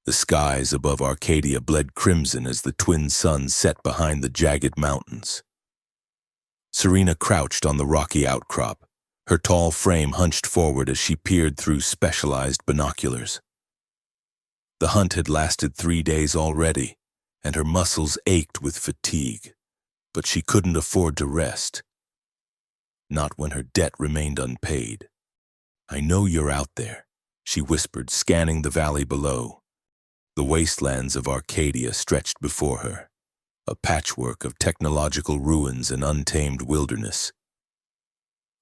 The skies above Arcadia bled crimson as the twin suns set behind the jagged mountains. Serena crouched on the rocky outcrop, her tall frame hunched forward as she peered through specialized binoculars. The hunt had lasted 3 days already, and her muscles ached with fatigue, but she couldn't afford to rest. Not when her debt remained unpaid. "I know you're out there," she whispered, scanning the valley below. The wastelands of Arcadia stretched before her, a patchwork of technological ruins and untamed wilderness.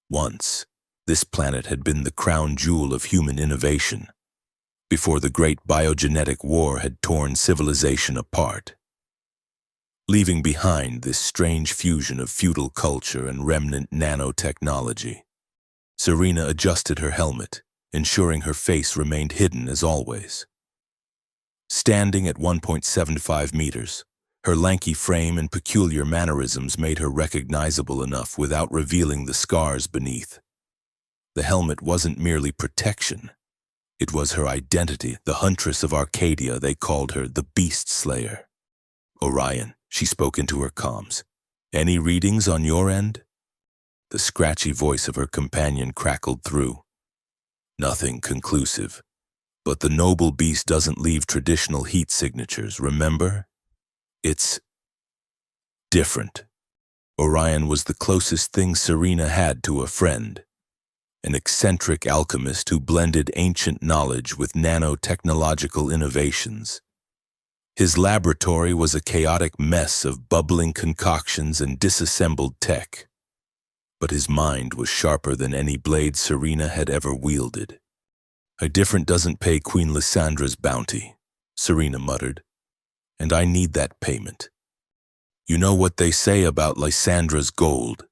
Once, this planet had been the crown jewel of human innovation, before the great biogenetic war had torn civilization apart. Leaving behind this strange fusion of feudal culture and remnant nanotechnology, Serena adjusted her helmet, ensuring her face remained hidden as always. Standing at 1.75 meters, her lanky frame and peculiar mannerisms made her recognizable enough without revealing the scars beneath. The helmet wasn't merely protection. It was her identity, the huntress of Arcadia. They called her the Beast Slayer. "Orion," she spoke into her comms. "Any readings on your end?" The scratchy voice of her companion crackled through. "Nothing conclusive. But the noble beast doesn't leave traditional heat signatures, remember? It's different." Orion was the closest thing Serena had to a friend, an eccentric alchemist who blended ancient knowledge with nanotechnological innovations. His laboratory was a chaotic mess of bubbling concoctions and disassembled tech, but his mind was sharper than any blade Serena had ever wielded. "A different doesn't pay Queen Lysandra's bounty," Serena muttered, "and I need that payment. You know what they say about Lysandra's gold?"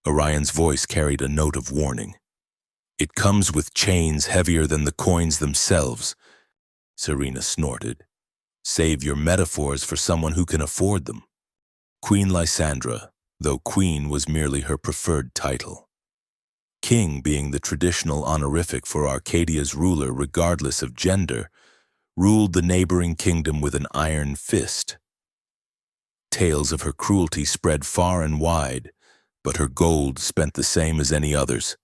Orion's voice carried a note of warning. "It comes with chains heavier than the coins themselves." Serena snorted. "Save your metaphors for someone who can afford them." Queen Lysandra, though queen was merely her preferred title. King being the traditional honorific for Arcadia's ruler regardless of gender, ruled the neighboring kingdom with an iron fist. Tales of her cruelty spread far and wide, but her gold spent the same as any others.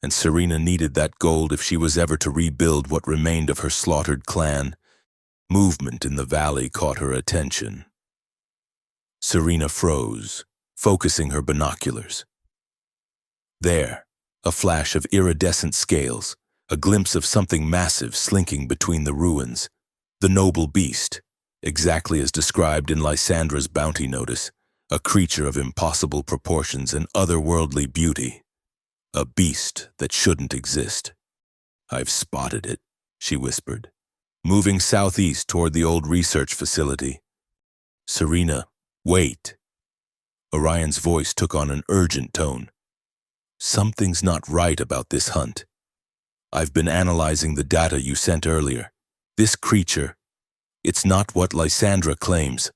And Serena needed that gold if she was ever to rebuild what remained of her slaughtered clan. Movement in the valley caught her attention. Serena froze, focusing her binoculars. There, a flash of iridescent scales, a glimpse of something massive slinking between the ruins. The noble beast, exactly as described in Lysandra's bounty notice, a creature of impossible proportions and otherworldly beauty. A beast that shouldn't exist. "I've spotted it," she whispered, moving southeast toward the old research facility. "Serena, wait." Orion's voice took on an urgent tone. "Something's not right about this hunt. I've been analyzing the data you sent earlier. This creature, it's not what Lysandra claims."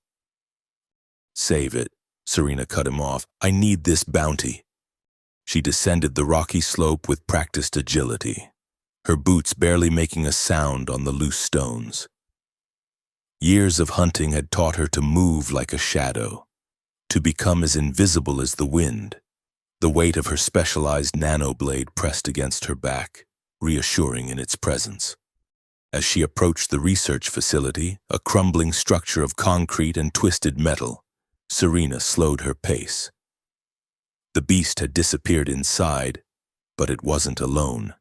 "Save it," Serena cut him off. "I need this bounty." She descended the rocky slope with practiced agility, her boots barely making a sound on the loose stones. Years of hunting had taught her to move like a shadow, to become as invisible as the wind. The weight of her specialized nanoblade pressed against her back, reassuring in its presence. As she approached the research facility, a crumbling structure of concrete and twisted metal, Serena slowed her pace. The beast had disappeared inside, but it wasn't alone.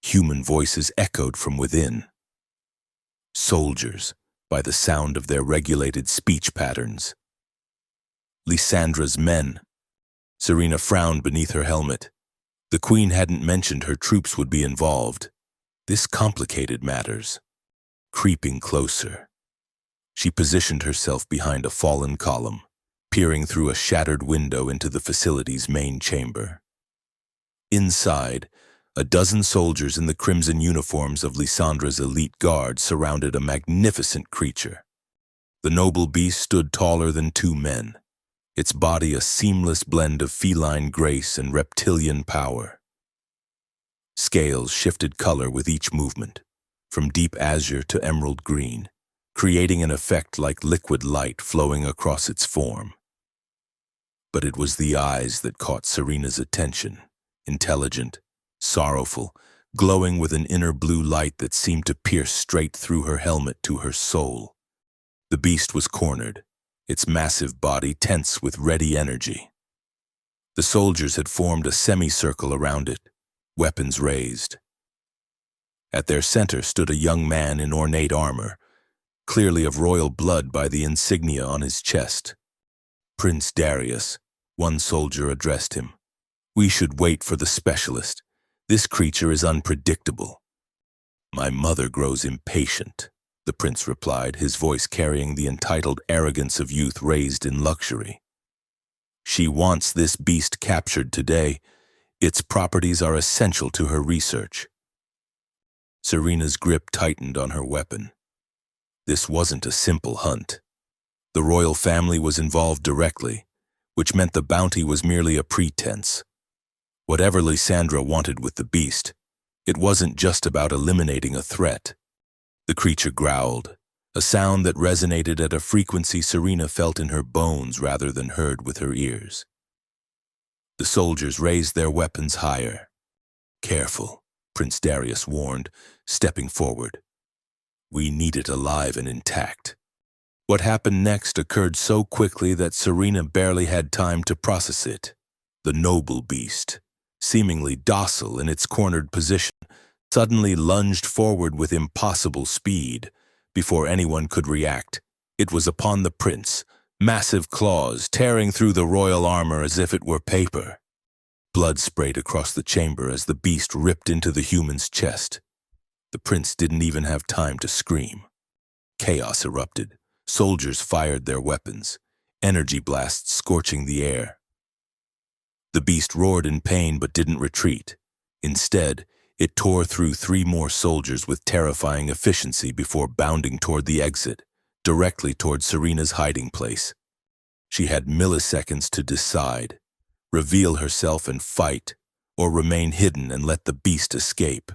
Human voices echoed from within. Soldiers, by the sound of their regulated speech patterns. Lysandra's men. Serena frowned beneath her helmet. The queen hadn't mentioned her troops would be involved. This complicated matters. Creeping closer, she positioned herself behind a fallen column, peering through a shattered window into the facility's main chamber. Inside, a dozen soldiers in the crimson uniforms of Lysandra's elite guard surrounded a magnificent creature. The noble beast stood taller than 2 men, its body a seamless blend of feline grace and reptilian power. Scales shifted color with each movement, from deep azure to emerald green, creating an effect like liquid light flowing across its form. But it was the eyes that caught Serena's attention, intelligent, sorrowful, glowing with an inner blue light that seemed to pierce straight through her helmet to her soul. The beast was cornered, its massive body tense with ready energy. The soldiers had formed a semicircle around it, weapons raised. At their center stood a young man in ornate armor, clearly of royal blood by the insignia on his chest. Prince Darius, one soldier addressed him. "We should wait for the specialist. This creature is unpredictable." "My mother grows impatient," the prince replied, his voice carrying the entitled arrogance of youth raised in luxury. "She wants this beast captured today. Its properties are essential to her research." Serena's grip tightened on her weapon. This wasn't a simple hunt. The royal family was involved directly, which meant the bounty was merely a pretense. Whatever Lysandra wanted with the beast, it wasn't just about eliminating a threat. The creature growled, a sound that resonated at a frequency Serena felt in her bones rather than heard with her ears. The soldiers raised their weapons higher. "Careful," Prince Darius warned, stepping forward. "We need it alive and intact." What happened next occurred so quickly that Serena barely had time to process it. The noble beast, seemingly docile in its cornered position, suddenly lunged forward with impossible speed. Before anyone could react, it was upon the prince, massive claws tearing through the royal armor as if it were paper. Blood sprayed across the chamber as the beast ripped into the human's chest. The prince didn't even have time to scream. Chaos erupted. Soldiers fired their weapons, energy blasts scorching the air. The beast roared in pain but didn't retreat. Instead, it tore through 3 more soldiers with terrifying efficiency before bounding toward the exit, directly toward Serena's hiding place. She had milliseconds to decide, reveal herself and fight, or remain hidden and let the beast escape.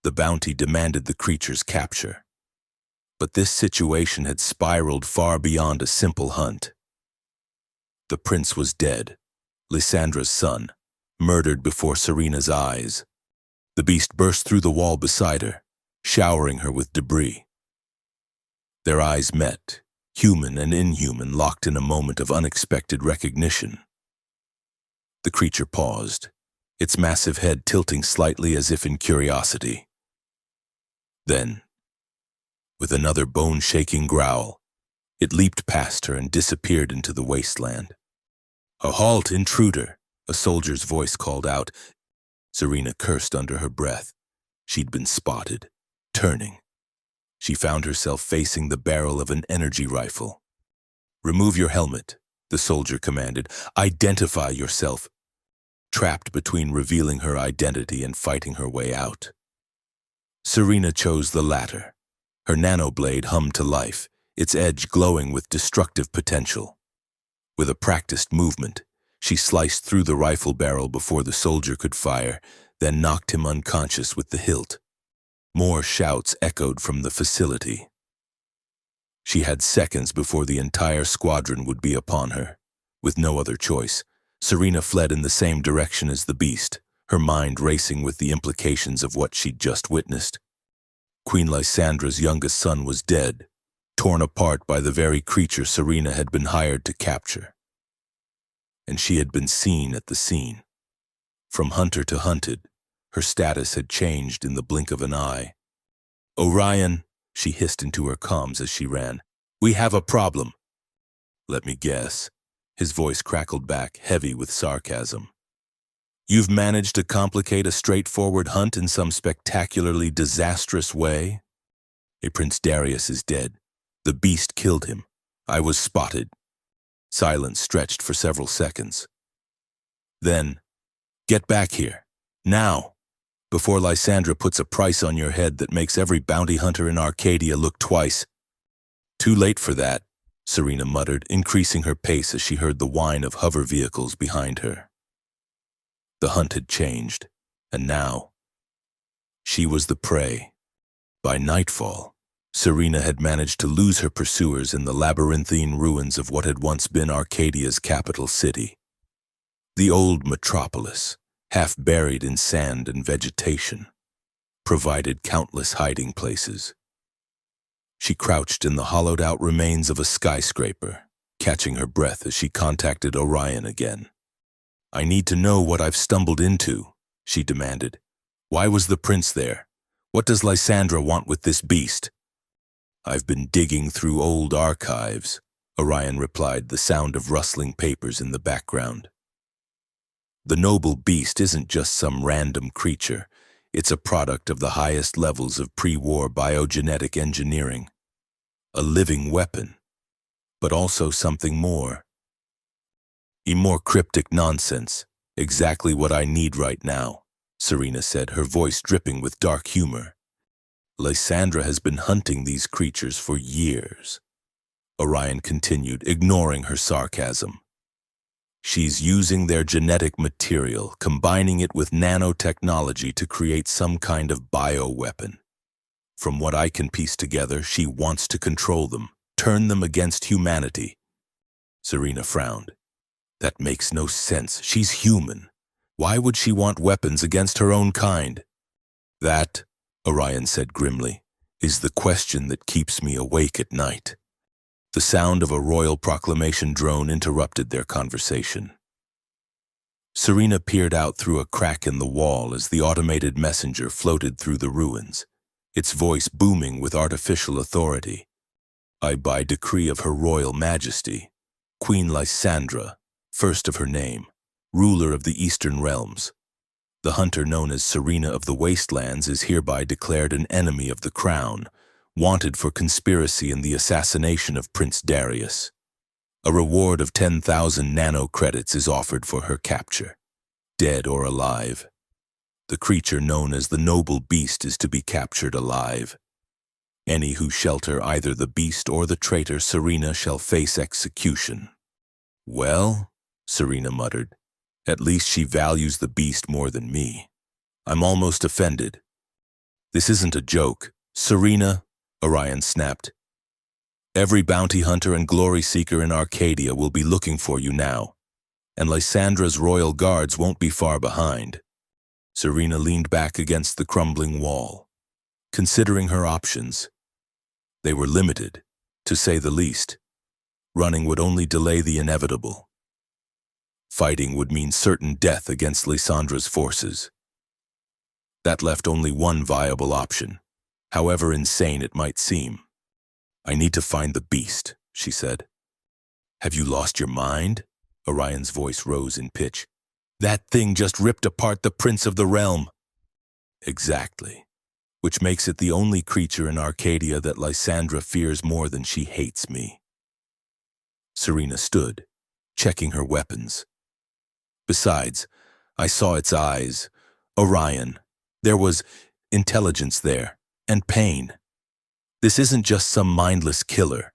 The bounty demanded the creature's capture. But this situation had spiraled far beyond a simple hunt. The prince was dead, Lysandra's son, murdered before Serena's eyes. The beast burst through the wall beside her, showering her with debris. Their eyes met, human and inhuman, locked in a moment of unexpected recognition. The creature paused, its massive head tilting slightly as if in curiosity. Then, with another bone-shaking growl, it leaped past her and disappeared into the wasteland. "A halt, intruder!" a soldier's voice called out. Serena cursed under her breath. She'd been spotted. Turning, she found herself facing the barrel of an energy rifle. "Remove your helmet," the soldier commanded. "Identify yourself." Trapped between revealing her identity and fighting her way out, Serena chose the latter. Her nanoblade hummed to life, its edge glowing with destructive potential. With a practiced movement, she sliced through the rifle barrel before the soldier could fire, then knocked him unconscious with the hilt. More shouts echoed from the facility. She had seconds before the entire squadron would be upon her. With no other choice, Serena fled in the same direction as the beast, her mind racing with the implications of what she'd just witnessed. Queen Lysandra's youngest son was dead, torn apart by the very creature Serena had been hired to capture. And she had been seen at the scene. From hunter to hunted, her status had changed in the blink of an eye. "Orion," she hissed into her comms as she ran, "we have a problem." "Let me guess." His voice crackled back, heavy with sarcasm. "You've managed to complicate a straightforward hunt in some spectacularly disastrous way?" Prince Darius is dead. The beast killed him. I was spotted." Silence stretched for several seconds. Then, "Get back here. Now. Before Lysandra puts a price on your head that makes every bounty hunter in Arcadia look twice." "Too late for that," Serena muttered, increasing her pace as she heard the whine of hover vehicles behind her. The hunt had changed, and now she was the prey. By nightfall, Serena had managed to lose her pursuers in the labyrinthine ruins of what had once been Arcadia's capital city. The old metropolis, half buried in sand and vegetation, provided countless hiding places. She crouched in the hollowed-out remains of a skyscraper, catching her breath as she contacted Orion again. "I need to know what I've stumbled into," she demanded. "Why was the prince there? What does Lysandra want with this beast?" "I've been digging through old archives," Orion replied, the sound of rustling papers in the background. "The noble beast isn't just some random creature. It's a product of the highest levels of pre-war biogenetic engineering. A living weapon, but also something more. More cryptic nonsense. Exactly what I need right now," Serena said, her voice dripping with dark humor. "Lysandra has been hunting these creatures for years," Orion continued, ignoring her sarcasm. "She's using their genetic material, combining it with nanotechnology to create some kind of bioweapon. From what I can piece together, she wants to control them, turn them against humanity." Serena frowned. "That makes no sense. She's human. Why would she want weapons against her own kind?" "That," Orion said grimly, "is the question that keeps me awake at night." The sound of a royal proclamation drone interrupted their conversation. Serena peered out through a crack in the wall as the automated messenger floated through the ruins, its voice booming with artificial authority. "I, by decree of Her Royal Majesty, Queen Lysandra, first of her name, ruler of the Eastern Realms. The hunter known as Serena of the Wastelands is hereby declared an enemy of the crown, wanted for conspiracy in the assassination of Prince Darius. A reward of 10,000 nano-credits is offered for her capture, dead or alive. The creature known as the noble beast is to be captured alive. Any who shelter either the beast or the traitor Serena shall face execution." "Well," Serena muttered, "at least she values the beast more than me. I'm almost offended." "This isn't a joke, Serena," Orion snapped. "Every bounty hunter and glory seeker in Arcadia will be looking for you now, and Lysandra's royal guards won't be far behind." Serena leaned back against the crumbling wall, considering her options. They were limited, to say the least. Running would only delay the inevitable. Fighting would mean certain death against Lysandra's forces. That left only one viable option, however insane it might seem. "I need to find the beast," she said. "Have you lost your mind?" Orion's voice rose in pitch. "That thing just ripped apart the Prince of the Realm." "Exactly, which makes it the only creature in Arcadia that Lysandra fears more than she hates me." Serena stood, checking her weapons. "Besides, I saw its eyes. Orion, there was intelligence there, and pain. This isn't just some mindless killer."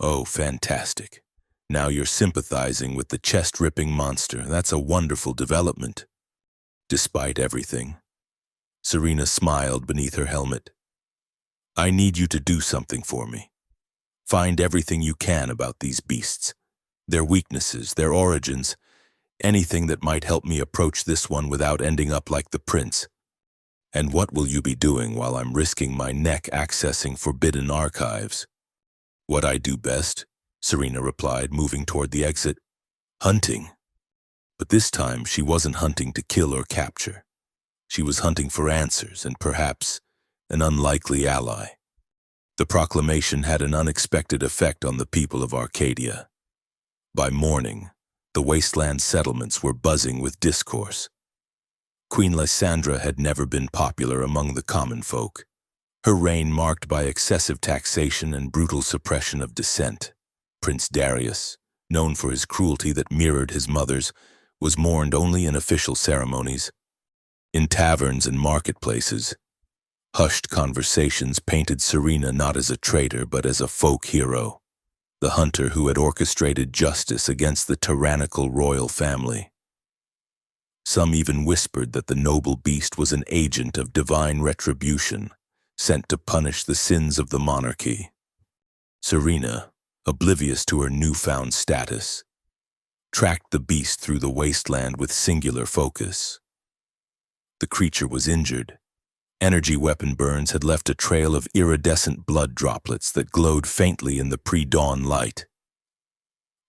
"Oh, fantastic. Now you're sympathizing with the chest-ripping monster. That's a wonderful development." "Despite everything," Serena smiled beneath her helmet, "I need you to do something for me. Find everything you can about these beasts, their weaknesses, their origins, anything that might help me approach this one without ending up like the prince. And what will you be doing while I'm risking my neck accessing forbidden archives?" "What I do best," Serena replied, moving toward the exit. "Hunting." But this time she wasn't hunting to kill or capture. She was hunting for answers and perhaps an unlikely ally. The proclamation had an unexpected effect on the people of Arcadia. By morning, the wasteland settlements were buzzing with discourse. Queen Lysandra had never been popular among the common folk, her reign marked by excessive taxation and brutal suppression of dissent. Prince Darius, known for his cruelty that mirrored his mother's, was mourned only in official ceremonies. In taverns and marketplaces, hushed conversations painted Serena not as a traitor but as a folk hero, the hunter who had orchestrated justice against the tyrannical royal family. Some even whispered that the noble beast was an agent of divine retribution, sent to punish the sins of the monarchy. Serena, oblivious to her newfound status, tracked the beast through the wasteland with singular focus. The creature was injured. Energy weapon burns had left a trail of iridescent blood droplets that glowed faintly in the pre-dawn light.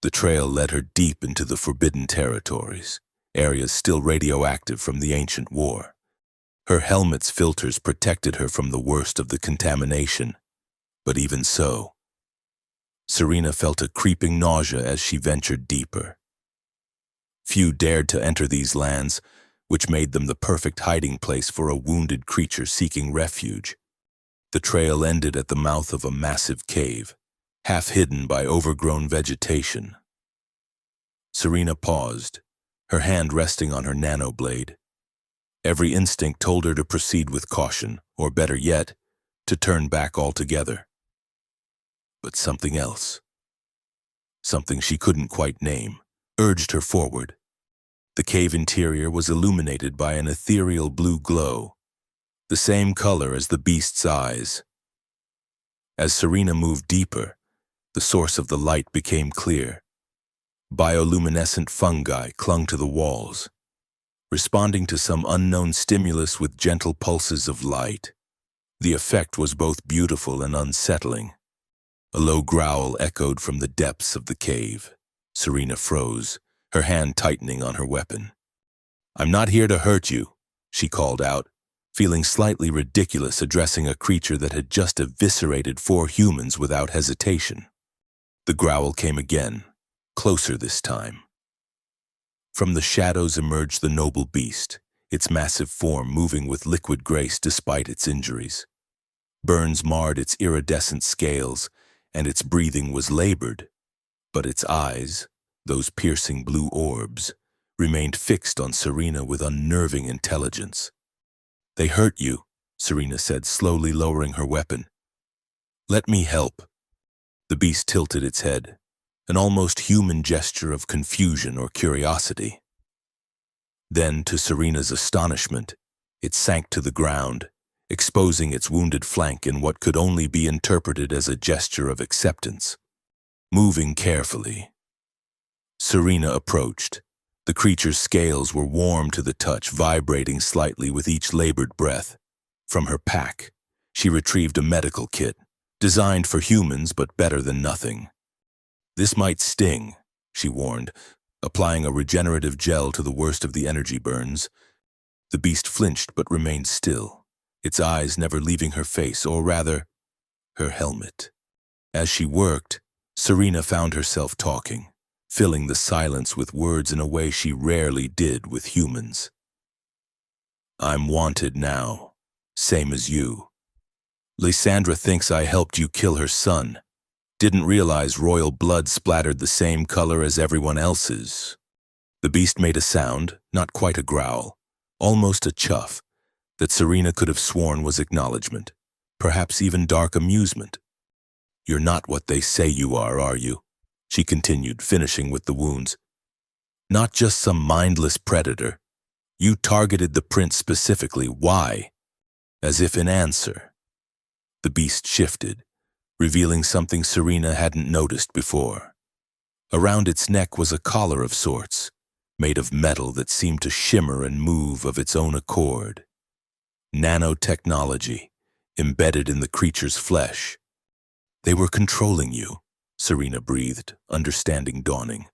The trail led her deep into the forbidden territories, areas still radioactive from the ancient war. Her helmet's filters protected her from the worst of the contamination, but even so, Serena felt a creeping nausea as she ventured deeper. Few dared to enter these lands, which made them the perfect hiding place for a wounded creature seeking refuge. The trail ended at the mouth of a massive cave, half hidden by overgrown vegetation. Serena paused, her hand resting on her nanoblade. Every instinct told her to proceed with caution, or better yet, to turn back altogether. But something else, something she couldn't quite name, urged her forward. The cave interior was illuminated by an ethereal blue glow, the same color as the beast's eyes. As Serena moved deeper, the source of the light became clear. Bioluminescent fungi clung to the walls, responding to some unknown stimulus with gentle pulses of light. The effect was both beautiful and unsettling. A low growl echoed from the depths of the cave. Serena froze, her hand tightening on her weapon. "I'm not here to hurt you," she called out, feeling slightly ridiculous addressing a creature that had just eviscerated 4 humans without hesitation. The growl came again, closer this time. From the shadows emerged the noble beast, its massive form moving with liquid grace despite its injuries. Burns marred its iridescent scales, and its breathing was labored, but its eyes, those piercing blue orbs, remained fixed on Serena with unnerving intelligence. "They hurt you," Serena said, slowly lowering her weapon. "Let me help." The beast tilted its head, an almost human gesture of confusion or curiosity. Then, to Serena's astonishment, it sank to the ground, exposing its wounded flank in what could only be interpreted as a gesture of acceptance. Moving carefully, Serena approached. The creature's scales were warm to the touch, vibrating slightly with each labored breath. From her pack, she retrieved a medical kit, designed for humans but better than nothing. "This might sting," she warned, applying a regenerative gel to the worst of the energy burns. The beast flinched but remained still, its eyes never leaving her face, or rather, her helmet. As she worked, Serena found herself talking, filling the silence with words in a way she rarely did with humans. "I'm wanted now, same as you. Lysandra thinks I helped you kill her son. Didn't realize royal blood splattered the same color as everyone else's." The beast made a sound, not quite a growl, almost a chuff, that Serena could have sworn was acknowledgement, perhaps even dark amusement. "You're not what they say you are you?" she continued, finishing with the wounds. "Not just some mindless predator. You targeted the prince specifically. Why?" As if in answer, the beast shifted, revealing something Serena hadn't noticed before. Around its neck was a collar of sorts, made of metal that seemed to shimmer and move of its own accord. Nanotechnology, embedded in the creature's flesh. "They were controlling you," Serena breathed, understanding dawning.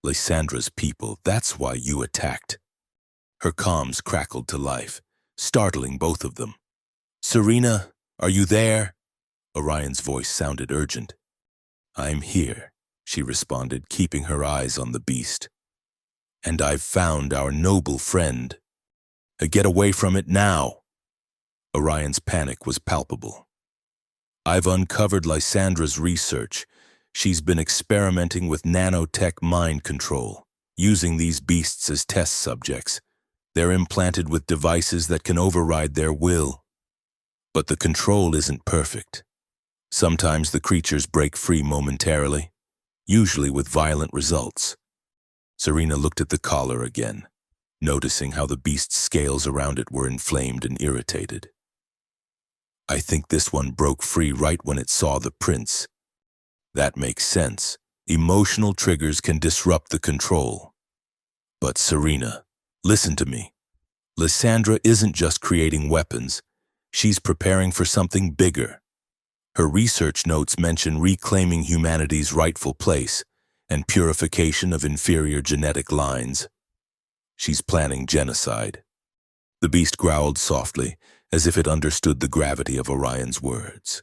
"Lysandra's people, that's why you attacked." Her comms crackled to life, startling both of them. "Serena, are you there?" Orion's voice sounded urgent. "I'm here," she responded, keeping her eyes on the beast. "And I've found our noble friend. Get away from it now." Orion's panic was palpable. "I've uncovered Lysandra's research. She's been experimenting with nanotech mind control, using these beasts as test subjects. They're implanted with devices that can override their will. But the control isn't perfect. Sometimes the creatures break free momentarily, usually with violent results." Serena looked at the collar again, noticing how the beast's scales around it were inflamed and irritated. I think this one broke free right when it saw the prince. That makes sense. Emotional triggers can disrupt the control. But Serena, listen to me. Lysandra isn't just creating weapons. She's preparing for something bigger. Her research notes mention reclaiming humanity's rightful place and purification of inferior genetic lines. She's planning genocide. The beast growled softly, as if it understood the gravity of Orion's words.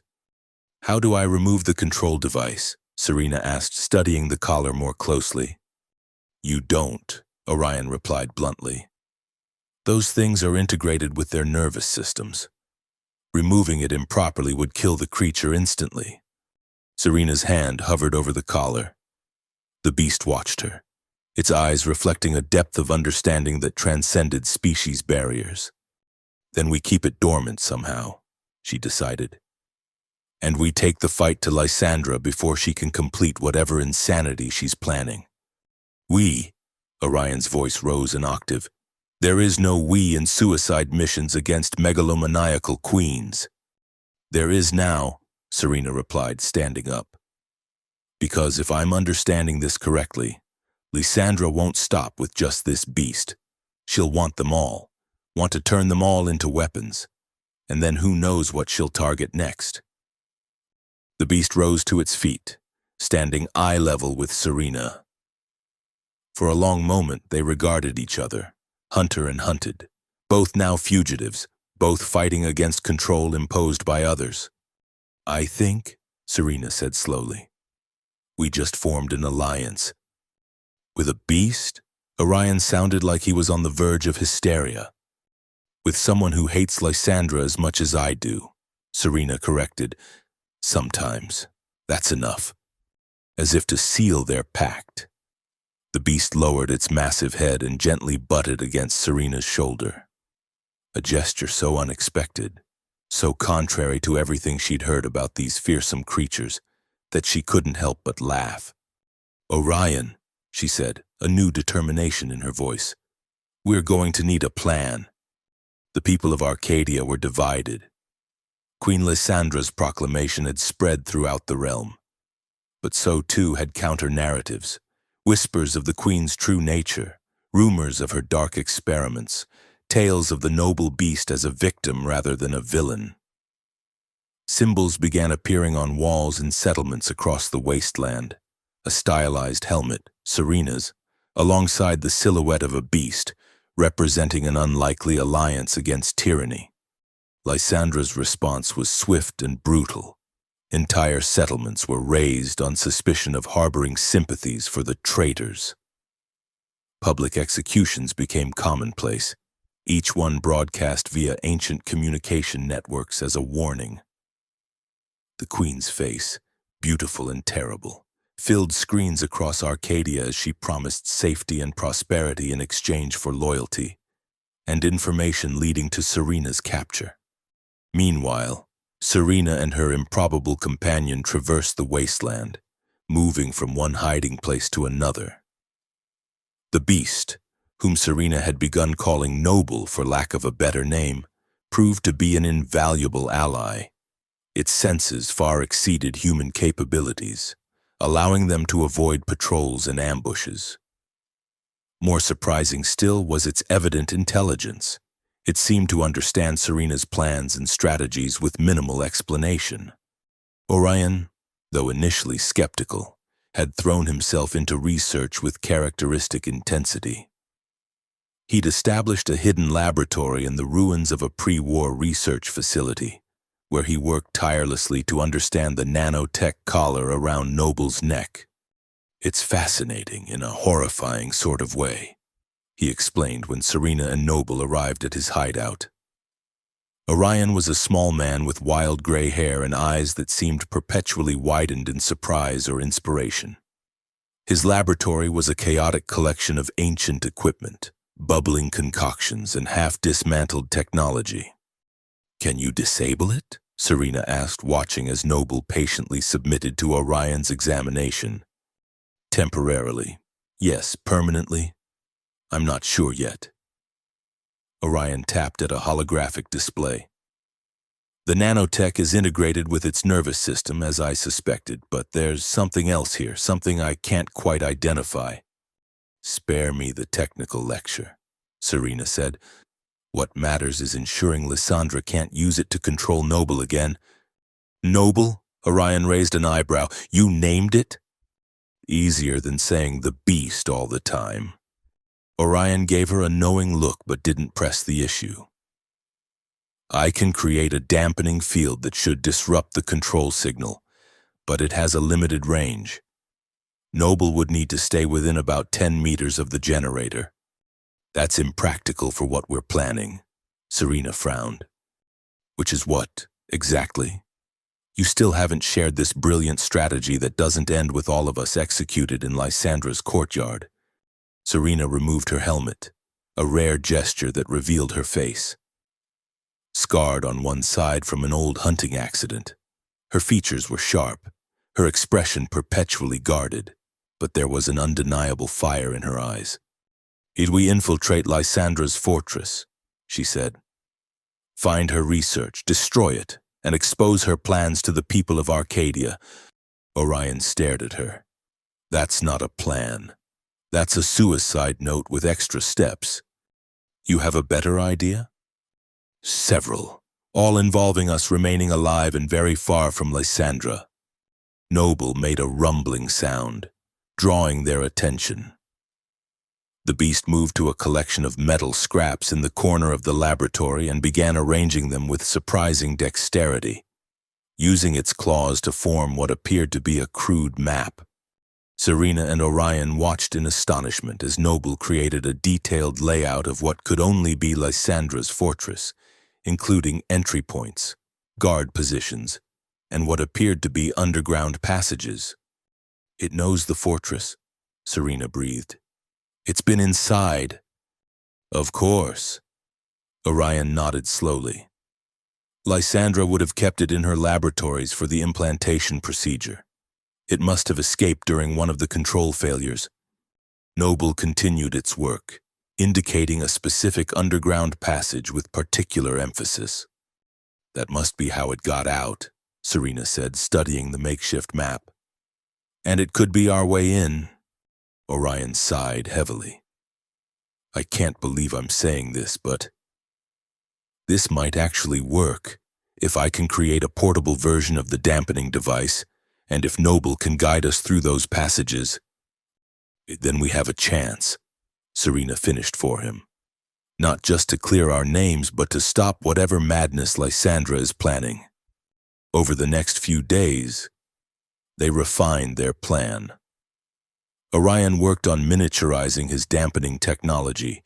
How do I remove the control device? Serena asked, studying the collar more closely. You don't, Orion replied bluntly. Those things are integrated with their nervous systems. Removing it improperly would kill the creature instantly. Serena's hand hovered over the collar. The beast watched her, its eyes reflecting a depth of understanding that transcended species barriers. Then we keep it dormant somehow, she decided. And we take the fight to Lysandra before she can complete whatever insanity she's planning. We, Orion's voice rose an octave. There is no we in suicide missions against megalomaniacal queens. There is now, Serena replied, standing up. Because if I'm understanding this correctly, Lysandra won't stop with just this beast. She'll want them all, want to turn them all into weapons, and then who knows what she'll target next. The beast rose to its feet, standing eye level with Serena. For a long moment they regarded each other, hunter and hunted, both now fugitives, both fighting against control imposed by others. I think, Serena said slowly, we just formed an alliance. With a beast? Orion sounded like he was on the verge of hysteria. With someone who hates Lysandra as much as I do, Serena corrected. Sometimes. That's enough. As if to seal their pact. The beast lowered its massive head and gently butted against Serena's shoulder. A gesture so unexpected, so contrary to everything she'd heard about these fearsome creatures, that she couldn't help but laugh. Orion, she said, a new determination in her voice. We're going to need a plan. The people of Arcadia were divided. Queen Lysandra's proclamation had spread throughout the realm. But so too had counter-narratives, whispers of the queen's true nature, rumors of her dark experiments, tales of the noble beast as a victim rather than a villain. Symbols began appearing on walls and settlements across the wasteland. A stylized helmet, Serena's, alongside the silhouette of a beast, representing an unlikely alliance against tyranny. Lysandra's response was swift and brutal. Entire settlements were razed on suspicion of harboring sympathies for the traitors. Public executions became commonplace, each one broadcast via ancient communication networks as a warning. The queen's face, beautiful and terrible, filled screens across Arcadia as she promised safety and prosperity in exchange for loyalty, and information leading to Serena's capture. Meanwhile, Serena and her improbable companion traversed the wasteland, moving from one hiding place to another. The beast, whom Serena had begun calling Noble for lack of a better name, proved to be an invaluable ally. Its senses far exceeded human capabilities, allowing them to avoid patrols and ambushes. More surprising still was its evident intelligence. It seemed to understand Serena's plans and strategies with minimal explanation. Orion, though initially skeptical, had thrown himself into research with characteristic intensity. He'd established a hidden laboratory in the ruins of a pre-war research facility, where he worked tirelessly to understand the nanotech collar around Noble's neck. It's fascinating in a horrifying sort of way, he explained when Serena and Noble arrived at his hideout. Orion was a small man with wild gray hair and eyes that seemed perpetually widened in surprise or inspiration. His laboratory was a chaotic collection of ancient equipment, bubbling concoctions, and half-dismantled technology. Can you disable it? Serena asked, watching as Noble patiently submitted to Orion's examination. Temporarily. Yes, permanently. I'm not sure yet. Orion tapped at a holographic display. The nanotech is integrated with its nervous system, as I suspected, but there's something else here, something I can't quite identify. Spare me the technical lecture, Serena said. What matters is ensuring Lysandra can't use it to control Noble again. Noble? Orion raised an eyebrow. You named it? Easier than saying the beast all the time. Orion gave her a knowing look but didn't press the issue. I can create a dampening field that should disrupt the control signal, but it has a limited range. Noble would need to stay within about 10 meters of the generator. That's impractical for what we're planning, Serena frowned. Which is what, exactly? You still haven't shared this brilliant strategy that doesn't end with all of us executed in Lysandra's courtyard. Serena removed her helmet, a rare gesture that revealed her face. Scarred on one side from an old hunting accident. Her features were sharp, her expression perpetually guarded, but there was an undeniable fire in her eyes. "If we infiltrate Lysandra's fortress," she said. "Find her research, destroy it, and expose her plans to the people of Arcadia." Orion stared at her. "That's not a plan. That's a suicide note with extra steps. You have a better idea?" "Several, all involving us remaining alive and very far from Lysandra." Noble made a rumbling sound, drawing their attention. The beast moved to a collection of metal scraps in the corner of the laboratory and began arranging them with surprising dexterity, using its claws to form what appeared to be a crude map. Serena and Orion watched in astonishment as Noble created a detailed layout of what could only be Lysandra's fortress, including entry points, guard positions, and what appeared to be underground passages. "It knows the fortress," Serena breathed. "It's been inside." "Of course." Orion nodded slowly. "Lysandra would have kept it in her laboratories for the implantation procedure. It must have escaped during one of the control failures." Noble continued its work, indicating a specific underground passage with particular emphasis. "That must be how it got out," Serena said, studying the makeshift map. "And it could be our way in." Orion sighed heavily. "I can't believe I'm saying this, but this might actually work if I can create a portable version of the dampening device, and if Noble can guide us through those passages. Then we have a chance," Serena finished for him. "Not just to clear our names, but to stop whatever madness Lysandra is planning." Over the next few days, they refined their plan. Orion worked on miniaturizing his dampening technology,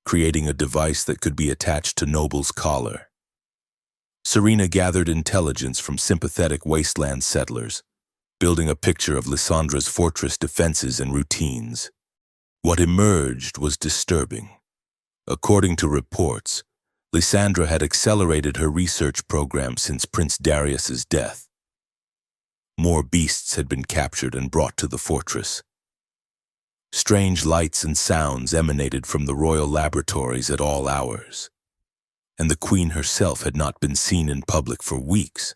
creating a device that could be attached to Noble's collar. Serena gathered intelligence from sympathetic wasteland settlers, building a picture of Lysandra's fortress defenses and routines. What emerged was disturbing. According to reports, Lysandra had accelerated her research program since Prince Darius's death. More beasts had been captured and brought to the fortress. Strange lights and sounds emanated from the royal laboratories at all hours, and the queen herself had not been seen in public for weeks,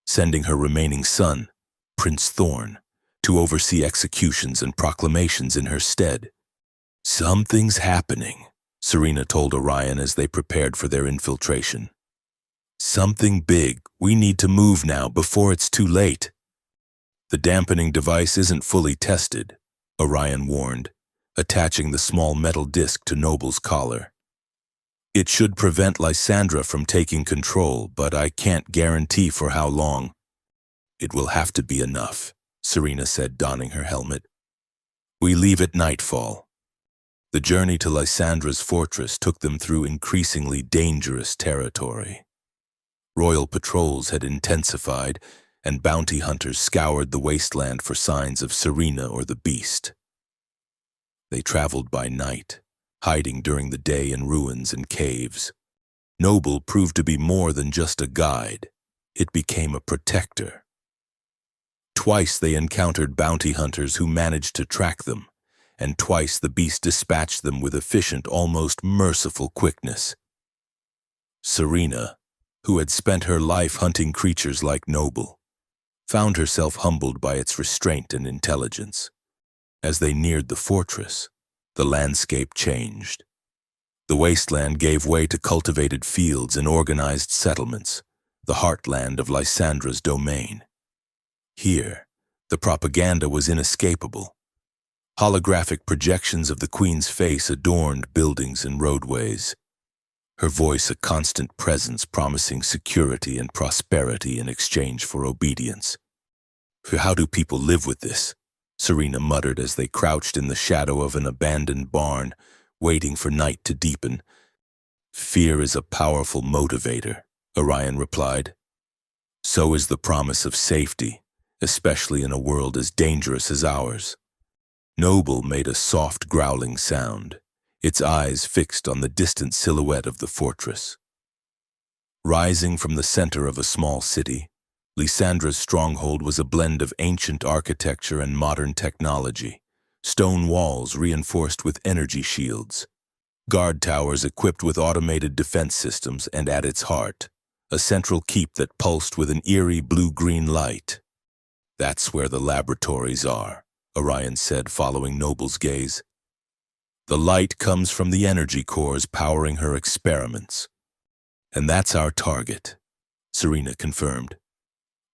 sending her remaining son, Prince Thorn, to oversee executions and proclamations in her stead. "Something's happening," Serena told Orion as they prepared for their infiltration. "Something big. We need to move now before it's too late." "The dampening device isn't fully tested," Orion warned, attaching the small metal disc to Noble's collar. "It should prevent Lysandra from taking control, but I can't guarantee for how long." "It will have to be enough," Serena said, donning her helmet. "We leave at nightfall." The journey to Lysandra's fortress took them through increasingly dangerous territory. Royal patrols had intensified, and bounty hunters scoured the wasteland for signs of Serena or the beast. They traveled by night, hiding during the day in ruins and caves. Noble proved to be more than just a guide. It became a protector. Twice they encountered bounty hunters who managed to track them, and twice the beast dispatched them with efficient, almost merciful quickness. "Serena," who had spent her life hunting creatures like Noble, found herself humbled by its restraint and intelligence. As they neared the fortress, the landscape changed. The wasteland gave way to cultivated fields and organized settlements, the heartland of Lysandra's domain. Here, the propaganda was inescapable. Holographic projections of the Queen's face adorned buildings and roadways, her voice a constant presence promising security and prosperity in exchange for obedience. "How do people live with this?" Serena muttered as they crouched in the shadow of an abandoned barn, waiting for night to deepen. "Fear is a powerful motivator," Orion replied. "So is the promise of safety, especially in a world as dangerous as ours." Noble made a soft growling sound, its eyes fixed on the distant silhouette of the fortress. Rising from the center of a small city, Lysandra's stronghold was a blend of ancient architecture and modern technology, stone walls reinforced with energy shields, guard towers equipped with automated defense systems, and at its heart, a central keep that pulsed with an eerie blue-green light. "That's where the laboratories are," Orion said, following Noble's gaze. "The light comes from the energy cores powering her experiments. And that's our target," Serena confirmed.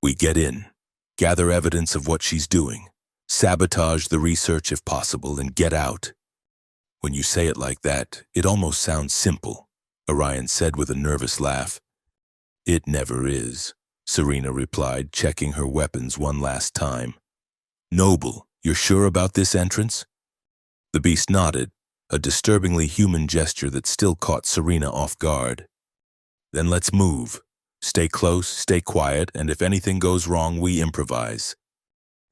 "We get in, gather evidence of what she's doing, sabotage the research if possible, and get out." "When you say it like that, it almost sounds simple," Orion said with a nervous laugh. "It never is," Serena replied, checking her weapons one last time. "Noble, you're sure about this entrance?" The beast nodded, a disturbingly human gesture that still caught Serena off guard. "Then let's move. Stay close, stay quiet, and if anything goes wrong, we improvise."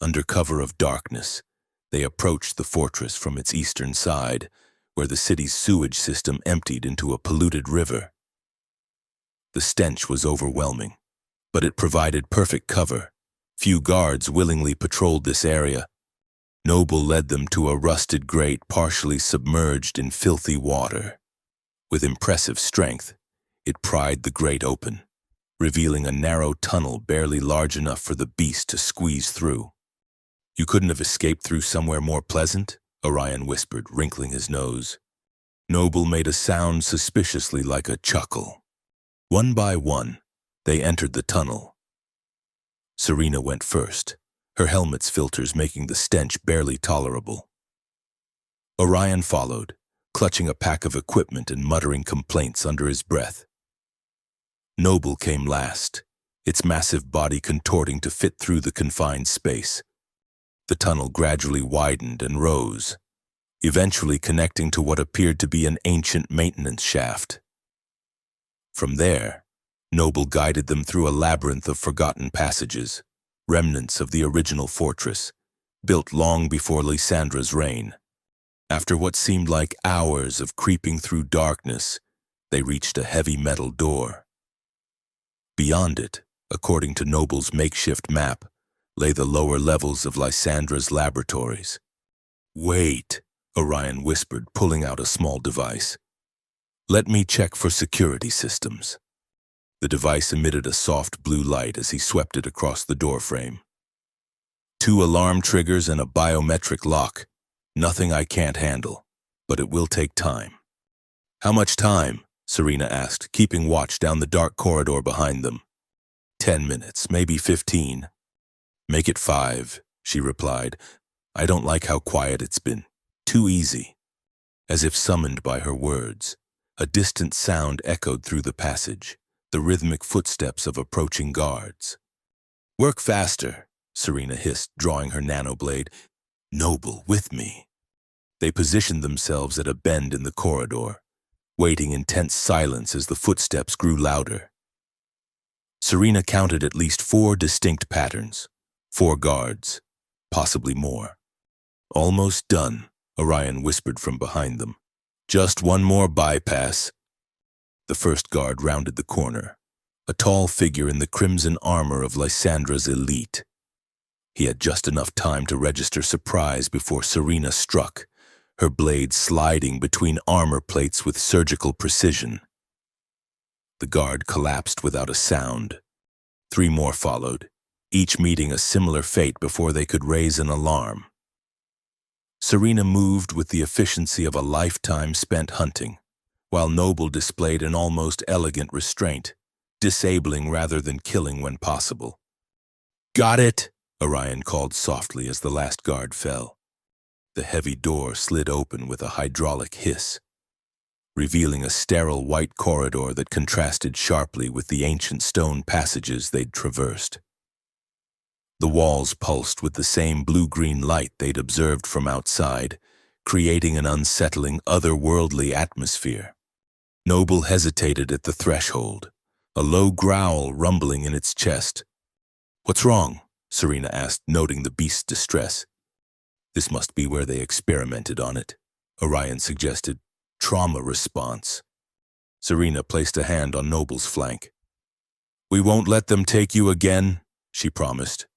Under cover of darkness, they approached the fortress from its eastern side, where the city's sewage system emptied into a polluted river. The stench was overwhelming, but it provided perfect cover. Few guards willingly patrolled this area. Noble led them to a rusted grate partially submerged in filthy water. With impressive strength, it pried the grate open, revealing a narrow tunnel barely large enough for the beast to squeeze through. "You couldn't have escaped through somewhere more pleasant?" Orion whispered, wrinkling his nose. Noble made a sound suspiciously like a chuckle. One by one, they entered the tunnel. Serena went first, her helmet's filters making the stench barely tolerable. Orion followed, clutching a pack of equipment and muttering complaints under his breath. Noble came last, its massive body contorting to fit through the confined space. The tunnel gradually widened and rose, eventually connecting to what appeared to be an ancient maintenance shaft. From there, Noble guided them through a labyrinth of forgotten passages, remnants of the original fortress, built long before Lysandra's reign. After what seemed like hours of creeping through darkness, they reached a heavy metal door. Beyond it, according to Noble's makeshift map, lay the lower levels of Lysandra's laboratories. "Wait," Orion whispered, pulling out a small device. "Let me check for security systems." The device emitted a soft blue light as he swept it across the doorframe. "2 alarm triggers and a biometric lock. Nothing I can't handle, but it will take time." "How much time?" Serena asked, keeping watch down the dark corridor behind them. 10 minutes, maybe 15. "Make it 5, she replied. "I don't like how quiet it's been. Too easy." As if summoned by her words, a distant sound echoed through the passage, the rhythmic footsteps of approaching guards. "Work faster," Serena hissed, drawing her nanoblade. "Noble, with me." They positioned themselves at a bend in the corridor, waiting in tense silence as the footsteps grew louder. Serena counted at least 4 distinct patterns, 4 guards, possibly more. "Almost done," Orion whispered from behind them. "Just one more bypass." The first guard rounded the corner, a tall figure in the crimson armor of Lysandra's elite. He had just enough time to register surprise before Serena struck, her blade sliding between armor plates with surgical precision. The guard collapsed without a sound. 3 more followed, each meeting a similar fate before they could raise an alarm. Serena moved with the efficiency of a lifetime spent hunting, while Noble displayed an almost elegant restraint, disabling rather than killing when possible. "Got it!" Orion called softly as the last guard fell. The heavy door slid open with a hydraulic hiss, revealing a sterile white corridor that contrasted sharply with the ancient stone passages they'd traversed. The walls pulsed with the same blue-green light they'd observed from outside, creating an unsettling, otherworldly atmosphere. Noble hesitated at the threshold, a low growl rumbling in its chest. "What's wrong?" Serena asked, noting the beast's distress. "This must be where they experimented on it," Orion suggested. "Trauma response." Serena placed a hand on Noble's flank. "We won't let them take you again," she promised.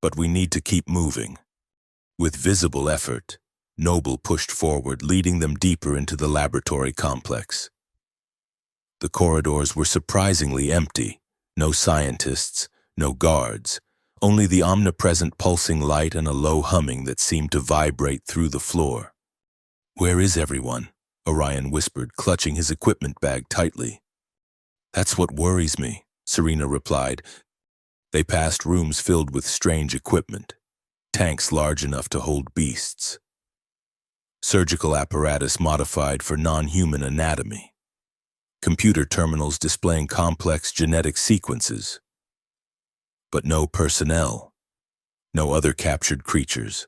"But we need to keep moving." With visible effort, Noble pushed forward, leading them deeper into the laboratory complex. The corridors were surprisingly empty. No scientists, no guards, only the omnipresent pulsing light and a low humming that seemed to vibrate through the floor. "Where is everyone?" Orion whispered, clutching his equipment bag tightly. "That's what worries me," Serena replied. They passed rooms filled with strange equipment, tanks large enough to hold beasts, surgical apparatus modified for non-human anatomy, computer terminals displaying complex genetic sequences. But no personnel, no other captured creatures.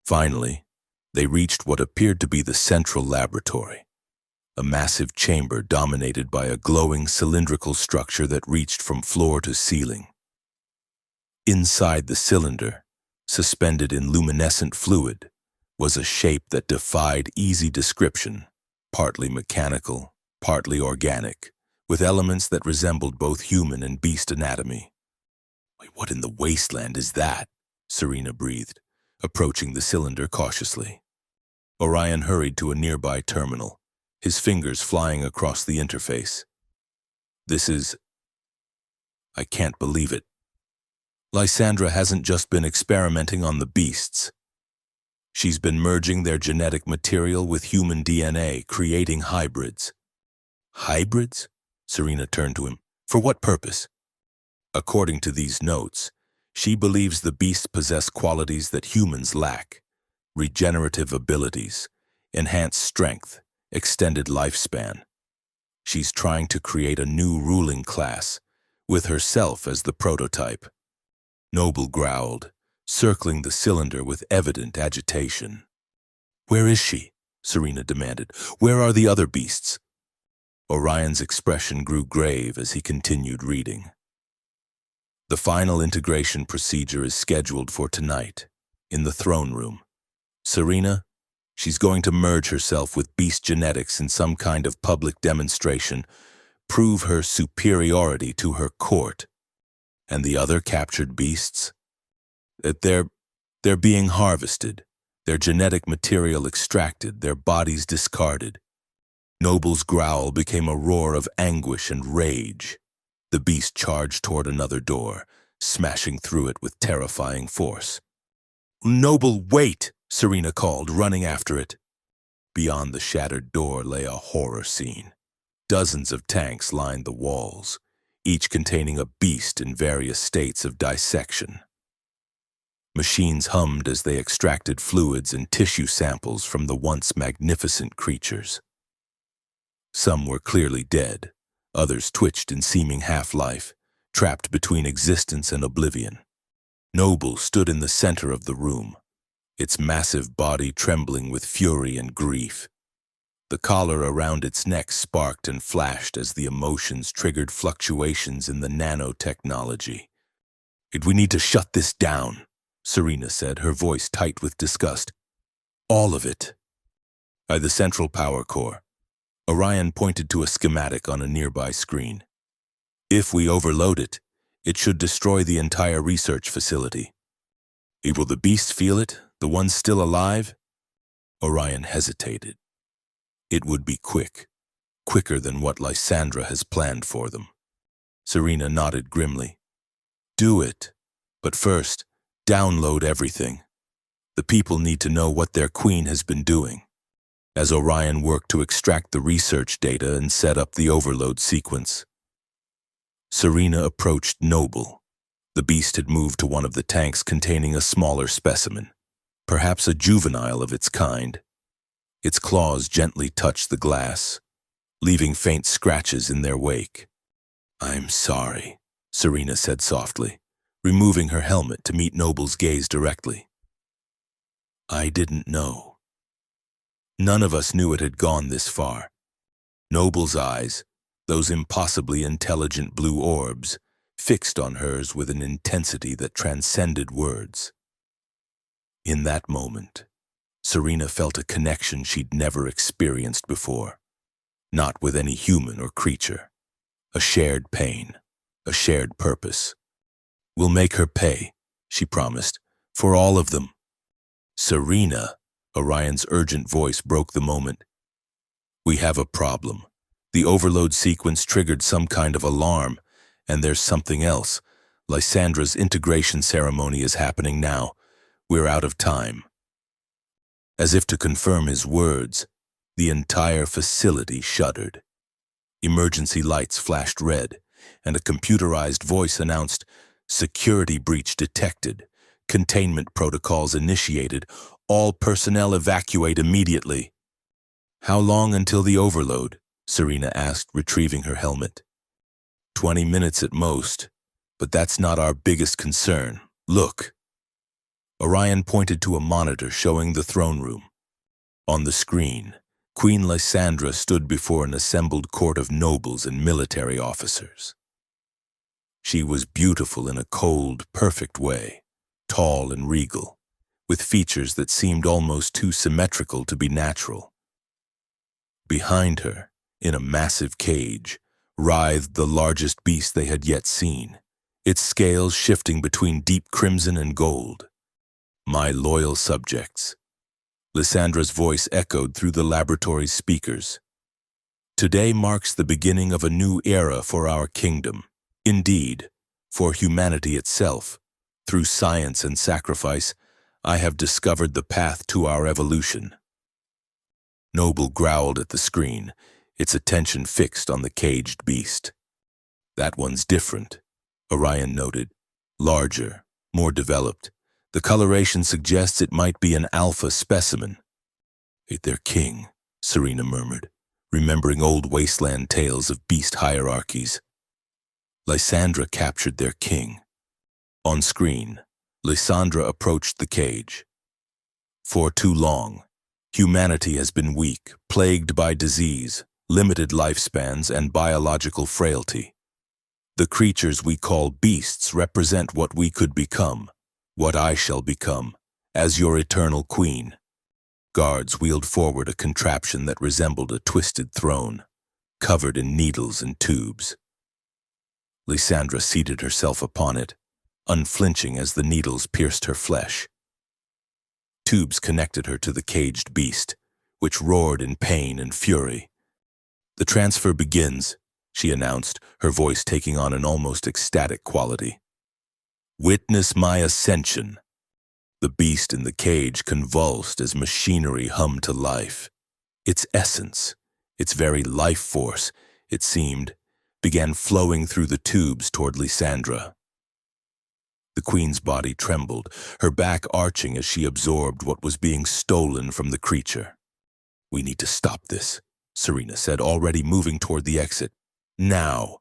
Finally, they reached what appeared to be the central laboratory, a massive chamber dominated by a glowing cylindrical structure that reached from floor to ceiling. Inside the cylinder, suspended in luminescent fluid, was a shape that defied easy description, partly mechanical, partly organic, with elements that resembled both human and beast anatomy. "Wait, what in the wasteland is that?" Serena breathed, approaching the cylinder cautiously. Orion hurried to a nearby terminal, his fingers flying across the interface. "This is... I can't believe it. Lysandra hasn't just been experimenting on the beasts. She's been merging their genetic material with human DNA, creating hybrids." "Hybrids?" Serena turned to him. "For what purpose?" "According to these notes, she believes the beasts possess qualities that humans lack: regenerative abilities, enhanced strength, extended lifespan. She's trying to create a new ruling class, with herself as the prototype." Noble growled, circling the cylinder with evident agitation. "Where is she?" Serena demanded. "Where are the other beasts?" Orion's expression grew grave as he continued reading. "The final integration procedure is scheduled for tonight, in the throne room. Serena, she's going to merge herself with beast genetics in some kind of public demonstration, prove her superiority to her court. And the other captured beasts? That they're being harvested, their genetic material extracted, their bodies discarded." Noble's growl became a roar of anguish and rage. The beast charged toward another door, smashing through it with terrifying force. "Noble, wait!" Serena called, running after it. Beyond the shattered door lay a horror scene. Dozens of tanks lined the walls, each containing a beast in various states of dissection. Machines hummed as they extracted fluids and tissue samples from the once magnificent creatures. Some were clearly dead, others twitched in seeming half-life, trapped between existence and oblivion. Noble stood in the center of the room, its massive body trembling with fury and grief. The collar around its neck sparked and flashed as the emotions triggered fluctuations in the nanotechnology. "We need to shut this down," Serena said, her voice tight with disgust. "All of it." "By the central power core." Orion pointed to a schematic on a nearby screen. "If we overload it, it should destroy the entire research facility." "Will the beasts feel it, the ones still alive?" Orion hesitated. "It would be quick. quicker than what Lysandra has planned for them. Serena nodded grimly. Do it. But first, download everything. The people need to know what their queen has been doing. As Orion worked to extract the research data and set up the overload sequence, Serena approached Noble. The beast had moved to one of the tanks containing a smaller specimen, perhaps a juvenile of its kind. Its claws gently touched the glass, leaving faint scratches in their wake. I'm sorry, Serena said softly, removing her helmet to meet Noble's gaze directly. I didn't know. None of us knew it had gone this far. Noble's eyes, those impossibly intelligent blue orbs, fixed on hers with an intensity that transcended words. In that moment, Serena felt a connection she'd never experienced before, not with any human or creature. A shared pain, a shared purpose. We'll make her pay, she promised, for all of them. Serena, Orion's urgent voice broke the moment. We have a problem. The overload sequence triggered some kind of alarm, and there's something else. Lysandra's integration ceremony is happening now. We're out of time. As if to confirm his words, the entire facility shuddered. Emergency lights flashed red, and a computerized voice announced, "Security breach detected. Containment protocols initiated. All personnel evacuate immediately." How long until the overload? Serena asked, retrieving her helmet. 20 minutes at most, but that's not our biggest concern. Look. Orion pointed to a monitor showing the throne room. On the screen, Queen Lysandra stood before an assembled court of nobles and military officers. She was beautiful in a cold, perfect way, tall and regal, with features that seemed almost too symmetrical to be natural. Behind her, in a massive cage, writhed the largest beast they had yet seen, its scales shifting between deep crimson and gold. My loyal subjects. Lysandra's voice echoed through the laboratory's speakers. Today marks the beginning of a new era for our kingdom. Indeed, for humanity itself. Through science and sacrifice, I have discovered the path to our evolution. Noble growled at the screen, its attention fixed on the caged beast. That one's different, Orion noted. Larger, more developed. The coloration suggests it might be an alpha specimen. Their king, Serena murmured, remembering old wasteland tales of beast hierarchies. Lysandra captured their king. On screen, Lysandra approached the cage. For too long, humanity has been weak, plagued by disease, limited lifespans, and biological frailty. The creatures we call beasts represent what we could become, what I shall become, as your eternal queen. Guards wheeled forward a contraption that resembled a twisted throne, covered in needles and tubes. Lysandra seated herself upon it, unflinching as the needles pierced her flesh. Tubes connected her to the caged beast, which roared in pain and fury. The transfer begins, she announced, her voice taking on an almost ecstatic quality. Witness my ascension. The beast in the cage convulsed as machinery hummed to life. Its essence, its very life force, it seemed, began flowing through the tubes toward Lysandra. The queen's body trembled, her back arching as she absorbed what was being stolen from the creature. We need to stop this, Serena said, already moving toward the exit. Now.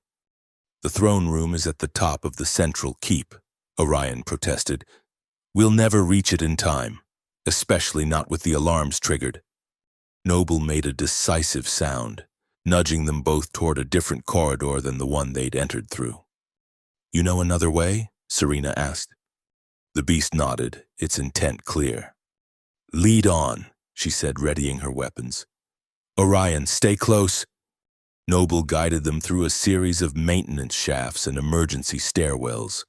The throne room is at the top of the central keep, Orion protested. We'll never reach it in time, especially not with the alarms triggered. Noble made a decisive sound, nudging them both toward a different corridor than the one they'd entered through. You know another way? Serena asked. The beast nodded, its intent clear. Lead on, she said, readying her weapons. Orion, stay close. Noble guided them through a series of maintenance shafts and emergency stairwells,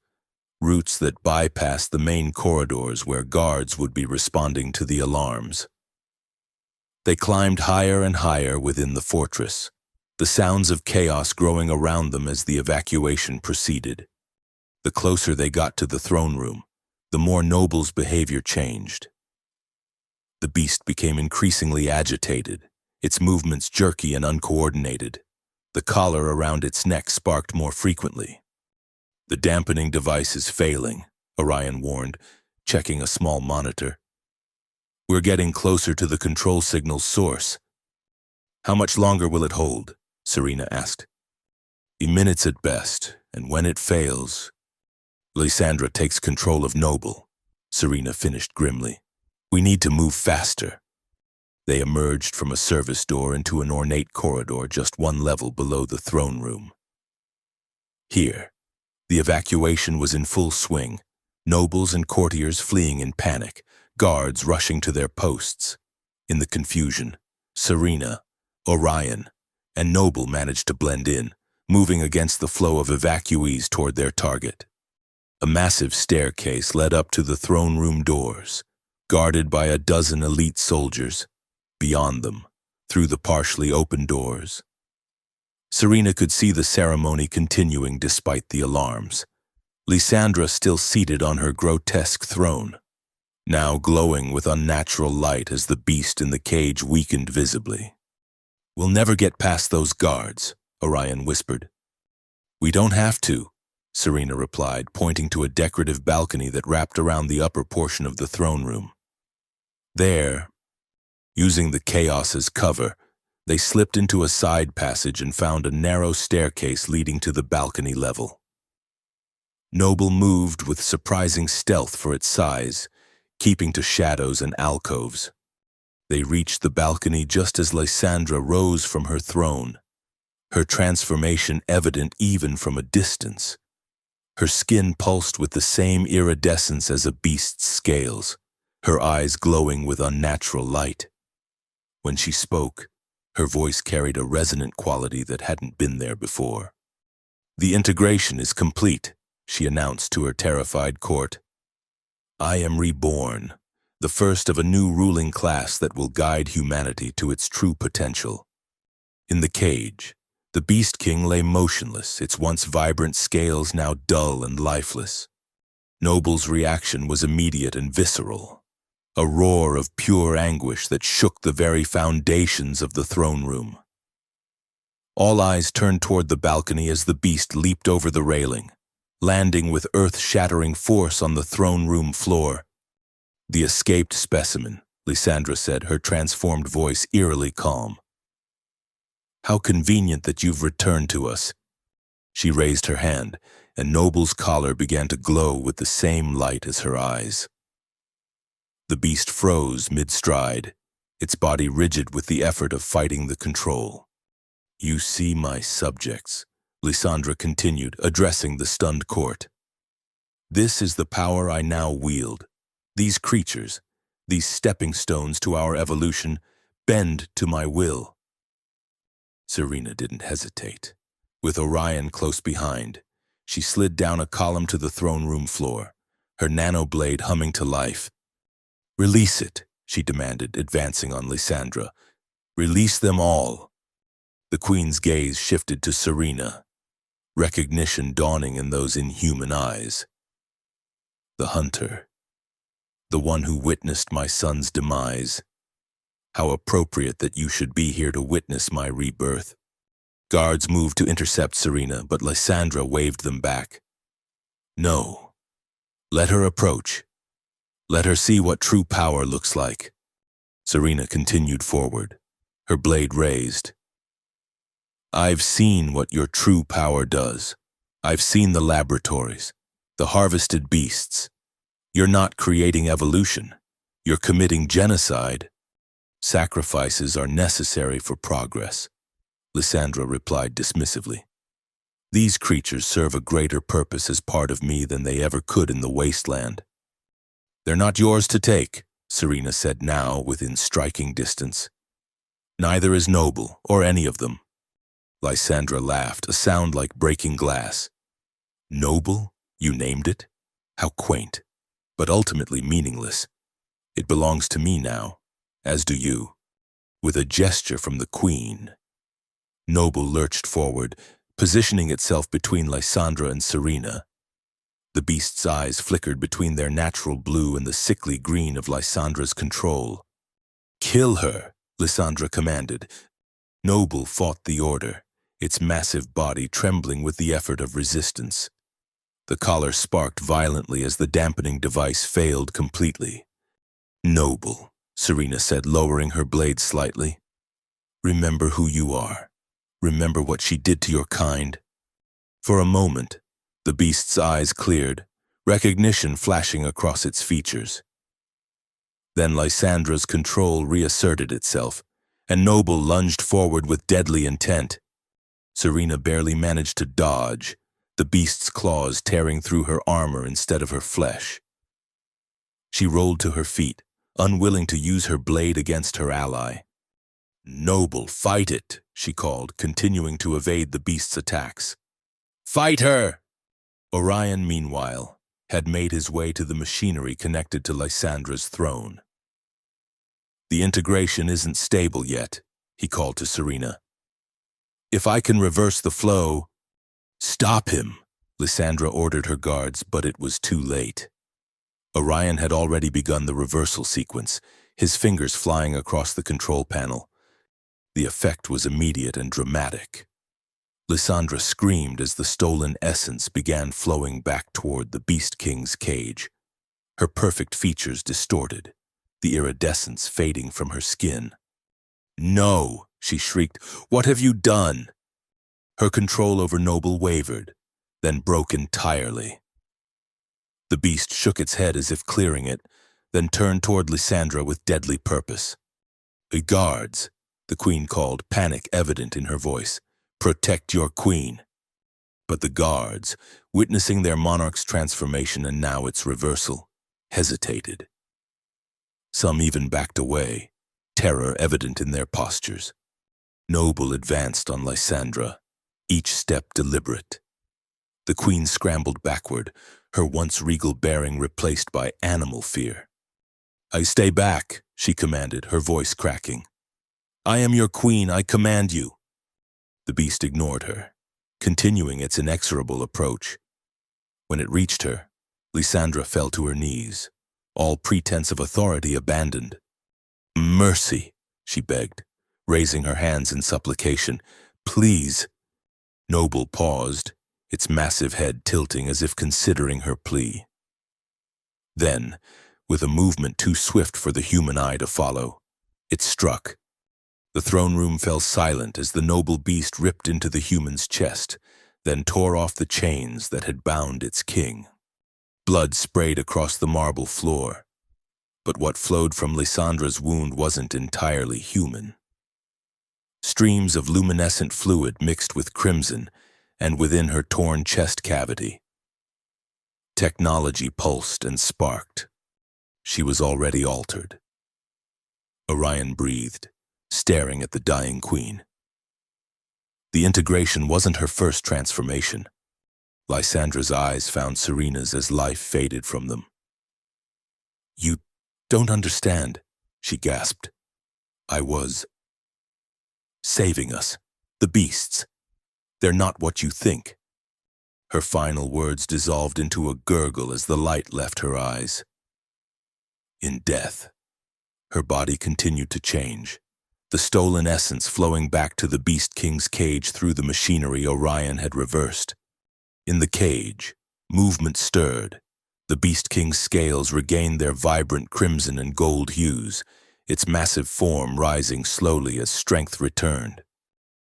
routes that bypassed the main corridors where guards would be responding to the alarms. They climbed higher and higher within the fortress, the sounds of chaos growing around them as the evacuation proceeded. The closer they got to the throne room, the more Noble's behavior changed. The beast became increasingly agitated, its movements jerky and uncoordinated. The collar around its neck sparked more frequently. "The dampening device is failing," Orion warned, checking a small monitor. "We're getting closer to the control signal's source." "How much longer will it hold?" Serena asked. "Minutes at best, and when it fails..." "Lysandra takes control of Noble," Serena finished grimly. "We need to move faster." They emerged from a service door into an ornate corridor just one level below the throne room. Here, the evacuation was in full swing, nobles and courtiers fleeing in panic, guards rushing to their posts. In the confusion, Serena, Orion, and Noble managed to blend in, moving against the flow of evacuees toward their target. A massive staircase led up to the throne room doors, guarded by a dozen elite soldiers. Beyond them, through the partially open doors, Serena could see the ceremony continuing despite the alarms. Lysandra still seated on her grotesque throne, now glowing with unnatural light as the beast in the cage weakened visibly. "We'll never get past those guards," Orion whispered. "We don't have to," Serena replied, pointing to a decorative balcony that wrapped around the upper portion of the throne room. There, using the chaos as cover, they slipped into a side passage and found a narrow staircase leading to the balcony level. Noble moved with surprising stealth for its size, keeping to shadows and alcoves. They reached the balcony just as Lysandra rose from her throne, her transformation evident even from a distance. Her skin pulsed with the same iridescence as a beast's scales, her eyes glowing with unnatural light. When she spoke, her voice carried a resonant quality that hadn't been there before. "The integration is complete," she announced to her terrified court. "I am reborn, the first of a new ruling class that will guide humanity to its true potential." In the cage, the Beast King lay motionless, its once vibrant scales now dull and lifeless. Noble's reaction was immediate and visceral. A roar of pure anguish that shook the very foundations of the throne room. All eyes turned toward the balcony as the beast leaped over the railing, landing with earth-shattering force on the throne room floor. "The escaped specimen," Lysandra said, her transformed voice eerily calm. "How convenient that you've returned to us." She raised her hand, and Noble's collar began to glow with the same light as her eyes. The beast froze mid-stride, its body rigid with the effort of fighting the control. "You see my subjects," Lysandra continued, addressing the stunned court. "This is the power I now wield. These creatures, these stepping stones to our evolution, bend to my will." Serena didn't hesitate. With Orion close behind, she slid down a column to the throne room floor, her nanoblade humming to life. "Release it," she demanded, advancing on Lysandra. "Release them all." The Queen's gaze shifted to Serena, recognition dawning in those inhuman eyes. "The hunter, the one who witnessed my son's demise. How appropriate that you should be here to witness my rebirth." Guards moved to intercept Serena, but Lysandra waved them back. "No. Let her approach. Let her see what true power looks like." Serena continued forward, her blade raised. "I've seen what your true power does. I've seen the laboratories, the harvested beasts. You're not creating evolution. You're committing genocide. Sacrifices are necessary for progress," Lysandra replied dismissively. "These creatures serve a greater purpose as part of me than they ever could in the wasteland." "They're not yours to take," Serena said now within striking distance. "Neither is Noble, or any of them." Lysandra laughed, a sound like breaking glass. "Noble? You named it? How quaint, but ultimately meaningless. It belongs to me now, as do you." With a gesture from the Queen, Noble lurched forward, positioning itself between Lysandra and Serena. The beast's eyes flickered between their natural blue and the sickly green of Lysandra's control. "Kill her," Lysandra commanded. Noble fought the order, its massive body trembling with the effort of resistance. The collar sparked violently as the dampening device failed completely. "Noble," Serena said, lowering her blade slightly. "Remember who you are. Remember what she did to your kind." For a moment, the beast's eyes cleared, recognition flashing across its features. Then Lysandra's control reasserted itself, and Noble lunged forward with deadly intent. Serena barely managed to dodge, the beast's claws tearing through her armor instead of her flesh. She rolled to her feet, unwilling to use her blade against her ally. "Noble, fight it," she called, continuing to evade the beast's attacks. "Fight her!" Orion, meanwhile, had made his way to the machinery connected to Lysandra's throne. "The integration isn't stable yet," he called to Serena. "If I can reverse the flow—" "Stop him," Lysandra ordered her guards, but it was too late. Orion had already begun the reversal sequence, his fingers flying across the control panel. The effect was immediate and dramatic. Lysandra screamed as the stolen essence began flowing back toward the Beast King's cage. Her perfect features distorted, the iridescence fading from her skin. "No!" she shrieked. "What have you done?" Her control over Noble wavered, then broke entirely. The beast shook its head as if clearing it, then turned toward Lysandra with deadly purpose. "Guards," the queen called, panic evident in her voice. "Protect your queen." But the guards, witnessing their monarch's transformation and now its reversal, hesitated. Some even backed away, terror evident in their postures. Noble advanced on Lysandra, each step deliberate. The queen scrambled backward, her once regal bearing replaced by animal fear. "I stay back," she commanded, her voice cracking. "I am your queen, I command you." The beast ignored her, continuing its inexorable approach. When it reached her, Lysandra fell to her knees, all pretense of authority abandoned. "Mercy," she begged, raising her hands in supplication. "Please." Noble paused, its massive head tilting as if considering her plea. Then, with a movement too swift for the human eye to follow, it struck. The throne room fell silent as the noble beast ripped into the human's chest, then tore off the chains that had bound its king. Blood sprayed across the marble floor, but what flowed from Lysandra's wound wasn't entirely human. Streams of luminescent fluid mixed with crimson, and within her torn chest cavity. Technology pulsed and sparked. She was already altered. Orion breathed, staring at the dying queen. The integration wasn't her first transformation. Lysandra's eyes found Serena's as life faded from them. "You don't understand," she gasped. "I was saving us, the beasts. They're not what you think." Her final words dissolved into a gurgle as the light left her eyes. In death, her body continued to change, the stolen essence flowing back to the Beast King's cage through the machinery Orion had reversed. In the cage, movement stirred. The Beast King's scales regained their vibrant crimson and gold hues, its massive form rising slowly as strength returned.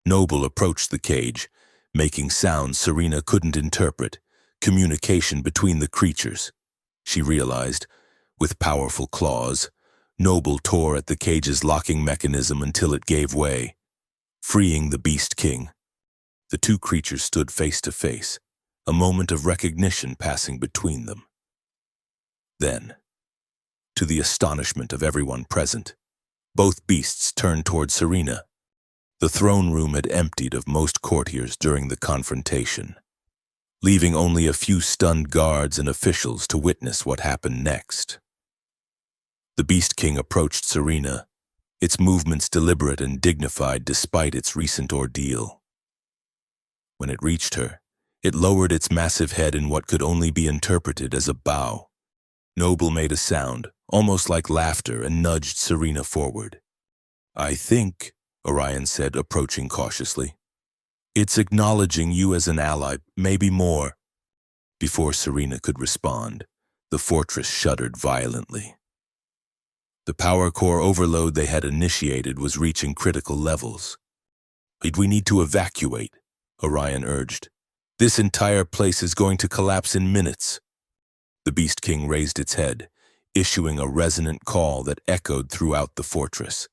Noble approached the cage, making sounds Serena couldn't interpret, communication between the creatures. She realized, with powerful claws, Noble tore at the cage's locking mechanism until it gave way, freeing the Beast King. The two creatures stood face to face, a moment of recognition passing between them. Then, to the astonishment of everyone present, both beasts turned toward Serena. The throne room had emptied of most courtiers during the confrontation, leaving only a few stunned guards and officials to witness what happened next. The Beast King approached Serena, its movements deliberate and dignified despite its recent ordeal. When it reached her, it lowered its massive head in what could only be interpreted as a bow. Noble made a sound, almost like laughter, and nudged Serena forward. "I think," Orion said, approaching cautiously, "it's acknowledging you as an ally, maybe more." Before Serena could respond, the fortress shuddered violently. The power core overload they had initiated was reaching critical levels. "We need to evacuate," Orion urged. "This entire place is going to collapse in minutes." The Beast King raised its head, issuing a resonant call that echoed throughout the fortress.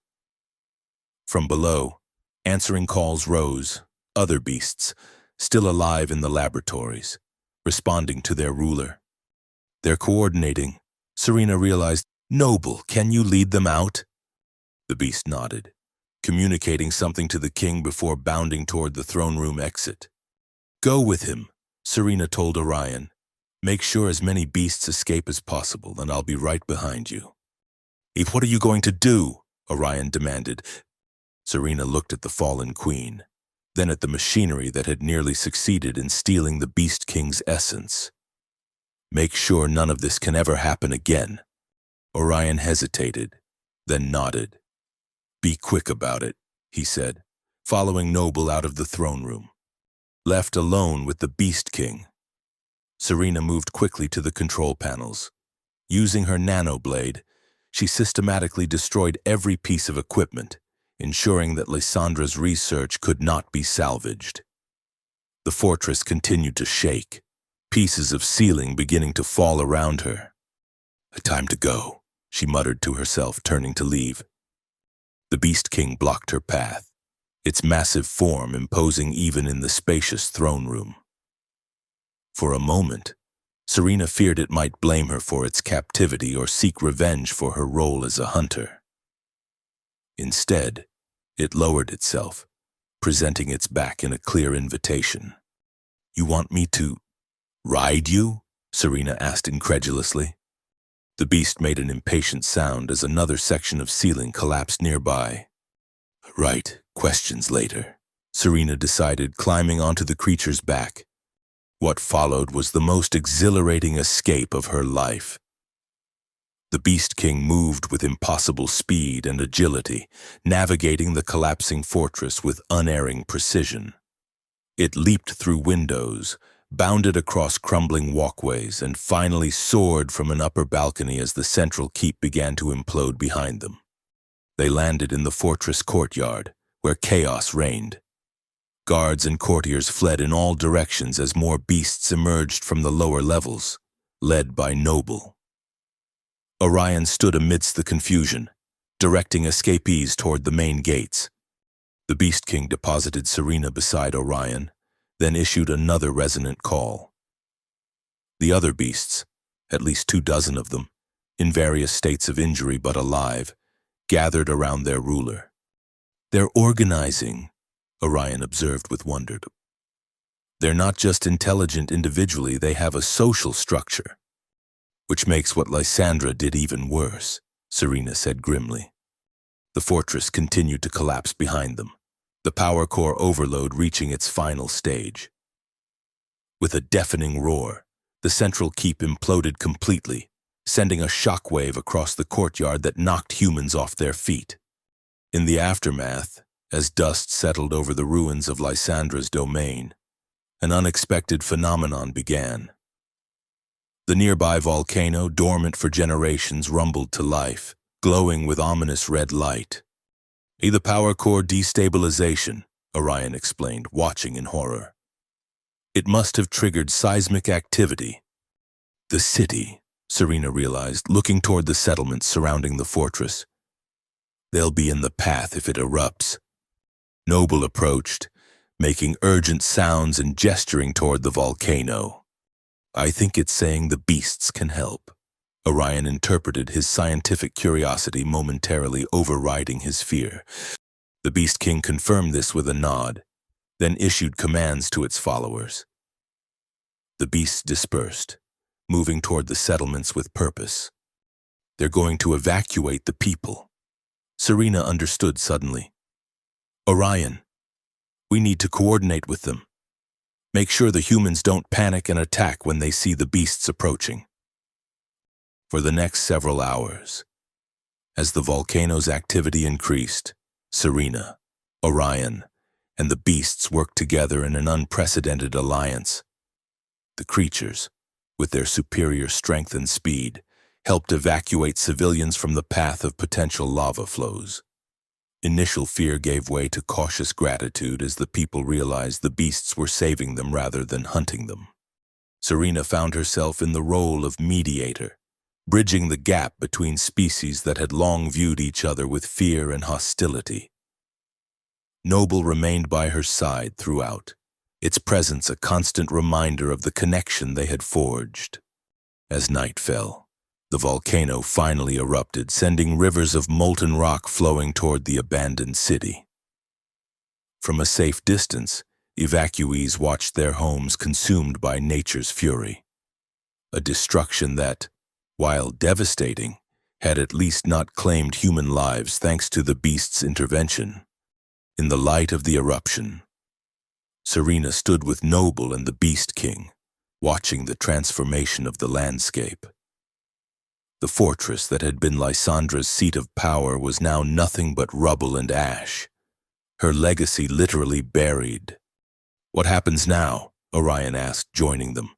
From below, answering calls rose, other beasts, still alive in the laboratories, responding to their ruler. "They're coordinating," Serena realized. "Noble, can you lead them out?" The beast nodded, communicating something to the king before bounding toward the throne room exit. "Go with him," Serena told Orion. "Make sure as many beasts escape as possible, and I'll be right behind you." "What are you going to do?" Orion demanded. Serena looked at the fallen queen, then at the machinery that had nearly succeeded in stealing the Beast King's essence. "Make sure none of this can ever happen again." Orion hesitated, then nodded. "Be quick about it," he said, following Noble out of the throne room. Left alone with the Beast King, Serena moved quickly to the control panels. Using her nanoblade, she systematically destroyed every piece of equipment, ensuring that Lysandra's research could not be salvaged. The fortress continued to shake, pieces of ceiling beginning to fall around her. "Time to go," she muttered to herself, turning to leave. The Beast King blocked her path, its massive form imposing even in the spacious throne room. For a moment, Serena feared it might blame her for its captivity or seek revenge for her role as a hunter. Instead, it lowered itself, presenting its back in a clear invitation. "You want me to ride you?" Serena asked incredulously. The beast made an impatient sound as another section of ceiling collapsed nearby. "Right, questions later," Serena decided, climbing onto the creature's back. What followed was the most exhilarating escape of her life. The Beast King moved with impossible speed and agility, navigating the collapsing fortress with unerring precision. It leaped through windows, bounded across crumbling walkways, and finally soared from an upper balcony as the central keep began to implode behind them. They landed in the fortress courtyard, where chaos reigned. Guards and courtiers fled in all directions as more beasts emerged from the lower levels, led by Noble. Orion stood amidst the confusion, directing escapees toward the main gates. The Beast King deposited Serena beside Orion, then issued another resonant call. The other beasts, at least 24 of them, in various states of injury but alive, gathered around their ruler. "They're organizing," Orion observed with wonder. "They're not just intelligent individually, they have a social structure." "Which makes what Lysandra did even worse," Serena said grimly. The fortress continued to collapse behind them, the power core overload reaching its final stage. With a deafening roar, the central keep imploded completely, sending a shockwave across the courtyard that knocked humans off their feet. In the aftermath, as dust settled over the ruins of Lysandra's domain, an unexpected phenomenon began. The nearby volcano, dormant for generations, rumbled to life, glowing with ominous red light. "The power core destabilization," Orion explained, watching in horror. "It must have triggered seismic activity." "The city," Serena realized, looking toward the settlements surrounding the fortress. "They'll be in the path if it erupts." Noble approached, making urgent sounds and gesturing toward the volcano. "I think it's saying the beasts can help." Orion interpreted his scientific curiosity, momentarily overriding his fear. The Beast King confirmed this with a nod, then issued commands to its followers. The beasts dispersed, moving toward the settlements with purpose. "They're going to evacuate the people." Serena understood suddenly. Orion, we need to coordinate with them. Make sure the humans don't panic and attack when they see the beasts approaching. For the next several hours, as the volcano's activity increased, Serena, Orion, and the beasts worked together in an unprecedented alliance. The creatures, with their superior strength and speed, helped evacuate civilians from the path of potential lava flows. Initial fear gave way to cautious gratitude as the people realized the beasts were saving them rather than hunting them. Serena found herself in the role of mediator, bridging the gap between species that had long viewed each other with fear and hostility. Noble remained by her side throughout, its presence a constant reminder of the connection they had forged. As night fell, the volcano finally erupted, sending rivers of molten rock flowing toward the abandoned city. From a safe distance, evacuees watched their homes consumed by nature's fury. A destruction that, while devastating, had at least not claimed human lives thanks to the beast's intervention. In the light of the eruption, Serena stood with Noble and the Beast King, watching the transformation of the landscape. The fortress that had been Lysandra's seat of power was now nothing but rubble and ash, her legacy literally buried. "What happens now?" Orion asked, joining them.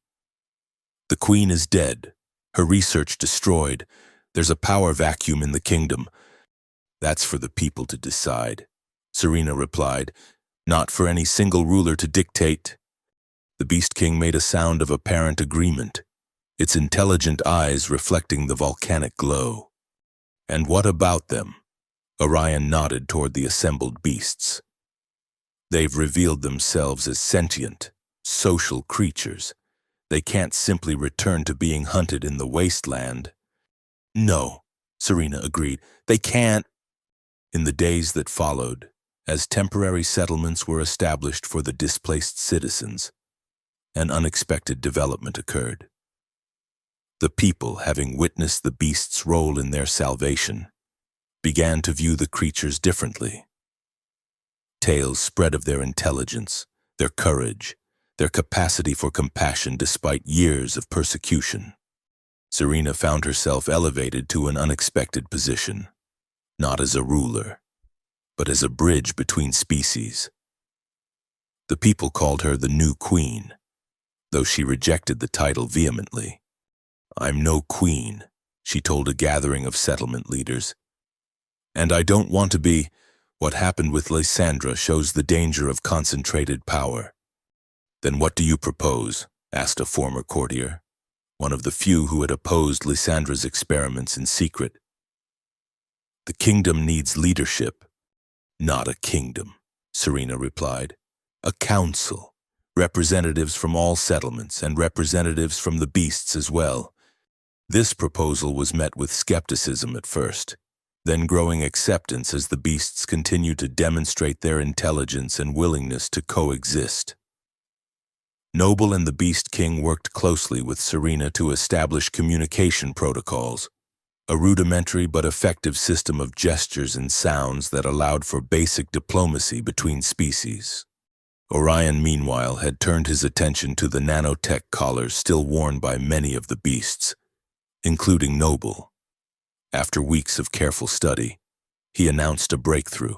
"The Queen is dead, her research destroyed. There's a power vacuum in the kingdom. That's for the people to decide," Serena replied, "not for any single ruler to dictate." The Beast King made a sound of apparent agreement, its intelligent eyes reflecting the volcanic glow. "And what about them?" Orion nodded toward the assembled beasts. "They've revealed themselves as sentient, social creatures. They can't simply return to being hunted in the wasteland." "No," Serena agreed, "they can't." In the days that followed, as temporary settlements were established for the displaced citizens, an unexpected development occurred. The people, having witnessed the beast's role in their salvation, began to view the creatures differently. Tales spread of their intelligence, their courage, their capacity for compassion despite years of persecution. Serena found herself elevated to an unexpected position, not as a ruler, but as a bridge between species. The people called her the new queen, though she rejected the title vehemently. "I'm no queen," she told a gathering of settlement leaders. "And I don't want to be. What happened with Lysandra shows the danger of concentrated power." "Then what do you propose?" asked a former courtier, one of the few who had opposed Lysandra's experiments in secret. "The kingdom needs leadership." "Not a kingdom," Serena replied. "A council, representatives from all settlements and representatives from the beasts as well." This proposal was met with skepticism at first, then growing acceptance as the beasts continued to demonstrate their intelligence and willingness to coexist. Noble and the Beast King worked closely with Serena to establish communication protocols, a rudimentary but effective system of gestures and sounds that allowed for basic diplomacy between species. Orion, meanwhile, had turned his attention to the nanotech collars still worn by many of the beasts, including Noble. After weeks of careful study, he announced a breakthrough.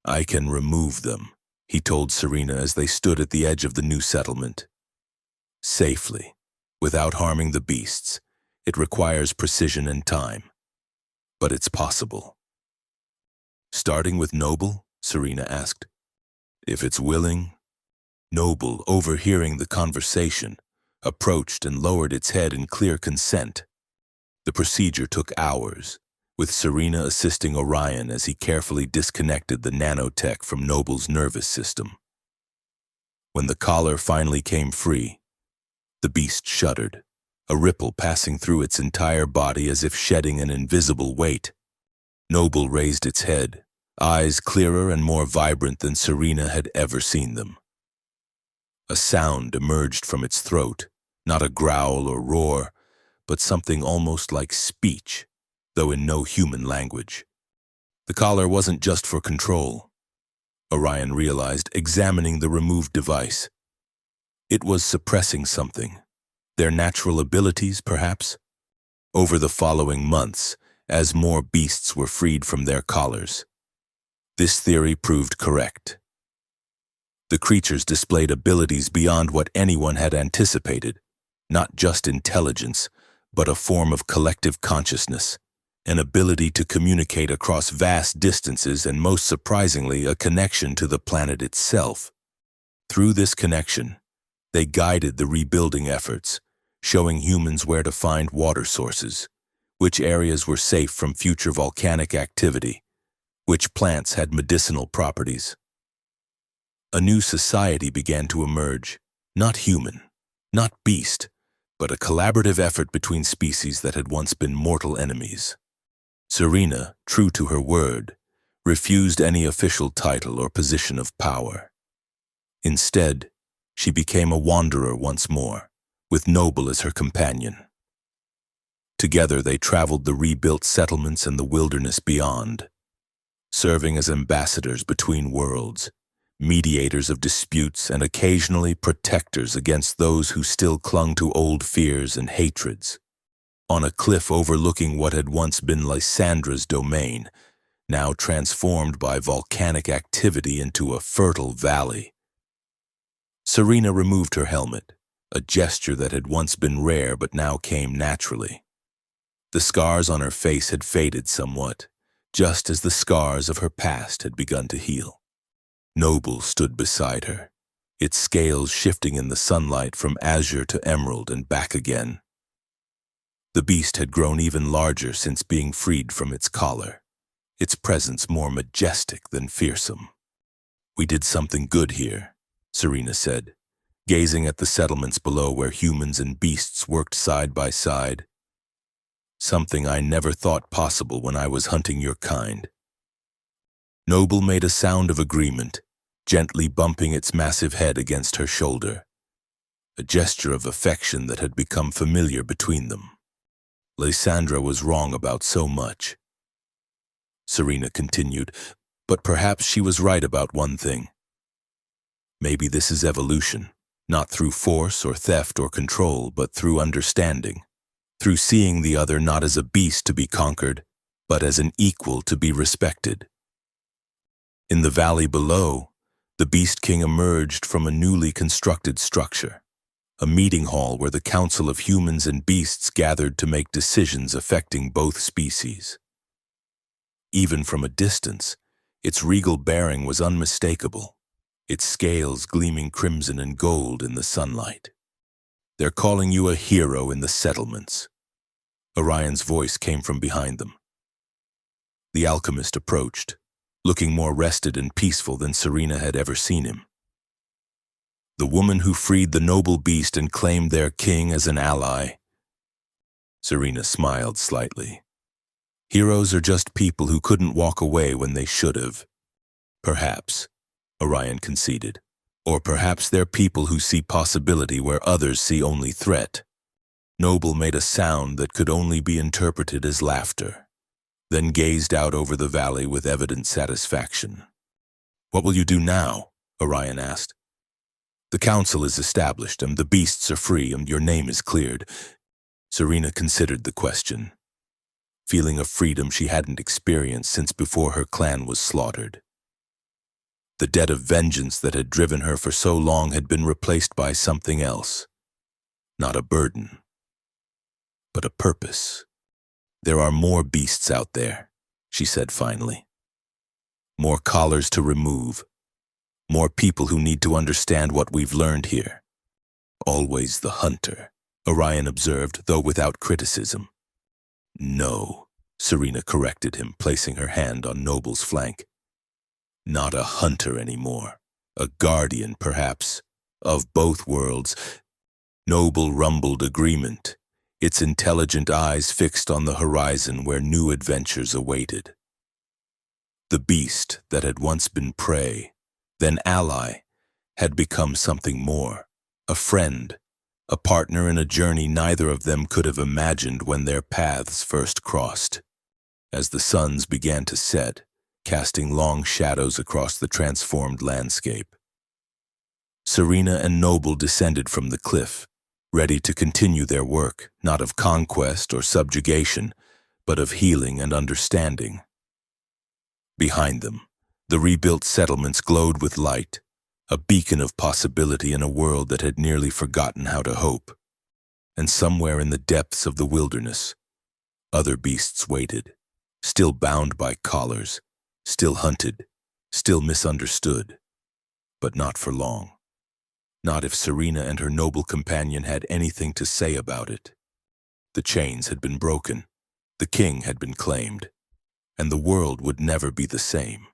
"I can remove them," he told Serena as they stood at the edge of the new settlement. "Safely, without harming the beasts. It requires precision and time, but it's possible." "Starting with Noble?" Serena asked. "If it's willing." Noble, overhearing the conversation, approached and lowered its head in clear consent. The procedure took hours, with Serena assisting Orion as he carefully disconnected the nanotech from Noble's nervous system. When the collar finally came free, the beast shuddered, a ripple passing through its entire body as if shedding an invisible weight. Noble raised its head, eyes clearer and more vibrant than Serena had ever seen them. A sound emerged from its throat, not a growl or roar, but something almost like speech, though in no human language. The collar wasn't just for control, Orion realized, examining the removed device. It was suppressing something. Their natural abilities, perhaps? Over the following months, as more beasts were freed from their collars, this theory proved correct. The creatures displayed abilities beyond what anyone had anticipated, not just intelligence, but a form of collective consciousness, an ability to communicate across vast distances and, most surprisingly, a connection to the planet itself. Through this connection, they guided the rebuilding efforts, showing humans where to find water sources, which areas were safe from future volcanic activity, which plants had medicinal properties. A new society began to emerge, not human, not beast, but a collaborative effort between species that had once been mortal enemies. Serena, true to her word, refused any official title or position of power. Instead, she became a wanderer once more, with Noble as her companion. Together they traveled the rebuilt settlements and the wilderness beyond, serving as ambassadors between worlds, mediators of disputes, and occasionally protectors against those who still clung to old fears and hatreds. On a cliff overlooking what had once been Lysandra's domain, now transformed by volcanic activity into a fertile valley, Serena removed her helmet, a gesture that had once been rare but now came naturally. The scars on her face had faded somewhat, just as the scars of her past had begun to heal. Noble stood beside her, its scales shifting in the sunlight from azure to emerald and back again. The beast had grown even larger since being freed from its collar, its presence more majestic than fearsome. "We did something good here," Serena said, gazing at the settlements below where humans and beasts worked side by side. "Something I never thought possible when I was hunting your kind." Noble made a sound of agreement, gently bumping its massive head against her shoulder, a gesture of affection that had become familiar between them. Lysandra was wrong about so much. Serena continued, but perhaps she was right about one thing. Maybe this is evolution, not through force or theft or control, but through understanding, through seeing the other not as a beast to be conquered, but as an equal to be respected. In the valley below, the Beast King emerged from a newly constructed structure, a meeting hall where the council of humans and beasts gathered to make decisions affecting both species. Even from a distance, its regal bearing was unmistakable, its scales gleaming crimson and gold in the sunlight. "They're calling you a hero in the settlements." Orion's voice came from behind them. The alchemist approached, looking more rested and peaceful than Serena had ever seen him. "The woman who freed the noble beast and claimed their king as an ally." Serena smiled slightly. "Heroes are just people who couldn't walk away when they should have." "Perhaps," Orion conceded. "Or perhaps they're people who see possibility where others see only threat." Noble made a sound that could only be interpreted as laughter, then gazed out over the valley with evident satisfaction. "What will you do now?" Orion asked. "The council is established, and the beasts are free, and your name is cleared." Serena considered the question, feeling a freedom she hadn't experienced since before her clan was slaughtered. The debt of vengeance that had driven her for so long had been replaced by something else. Not a burden, but a purpose. "There are more beasts out there," she said finally. "More collars to remove. More people who need to understand what we've learned here." "Always the hunter," Orion observed, though without criticism. "No," Serena corrected him, placing her hand on Noble's flank. "Not a hunter anymore. A guardian, perhaps, of both worlds." Noble rumbled agreement, its intelligent eyes fixed on the horizon where new adventures awaited. The beast that had once been prey, then ally, had become something more, a friend, a partner in a journey neither of them could have imagined when their paths first crossed. As the suns began to set, casting long shadows across the transformed landscape. Serena and Noble descended from the cliff, ready to continue their work, not of conquest or subjugation, but of healing and understanding. Behind them, the rebuilt settlements glowed with light, a beacon of possibility in a world that had nearly forgotten how to hope. And somewhere in the depths of the wilderness, other beasts waited, still bound by collars, still hunted, still misunderstood, but not for long. Not if Serena and her noble companion had anything to say about it. The chains had been broken, the king had been claimed, and the world would never be the same.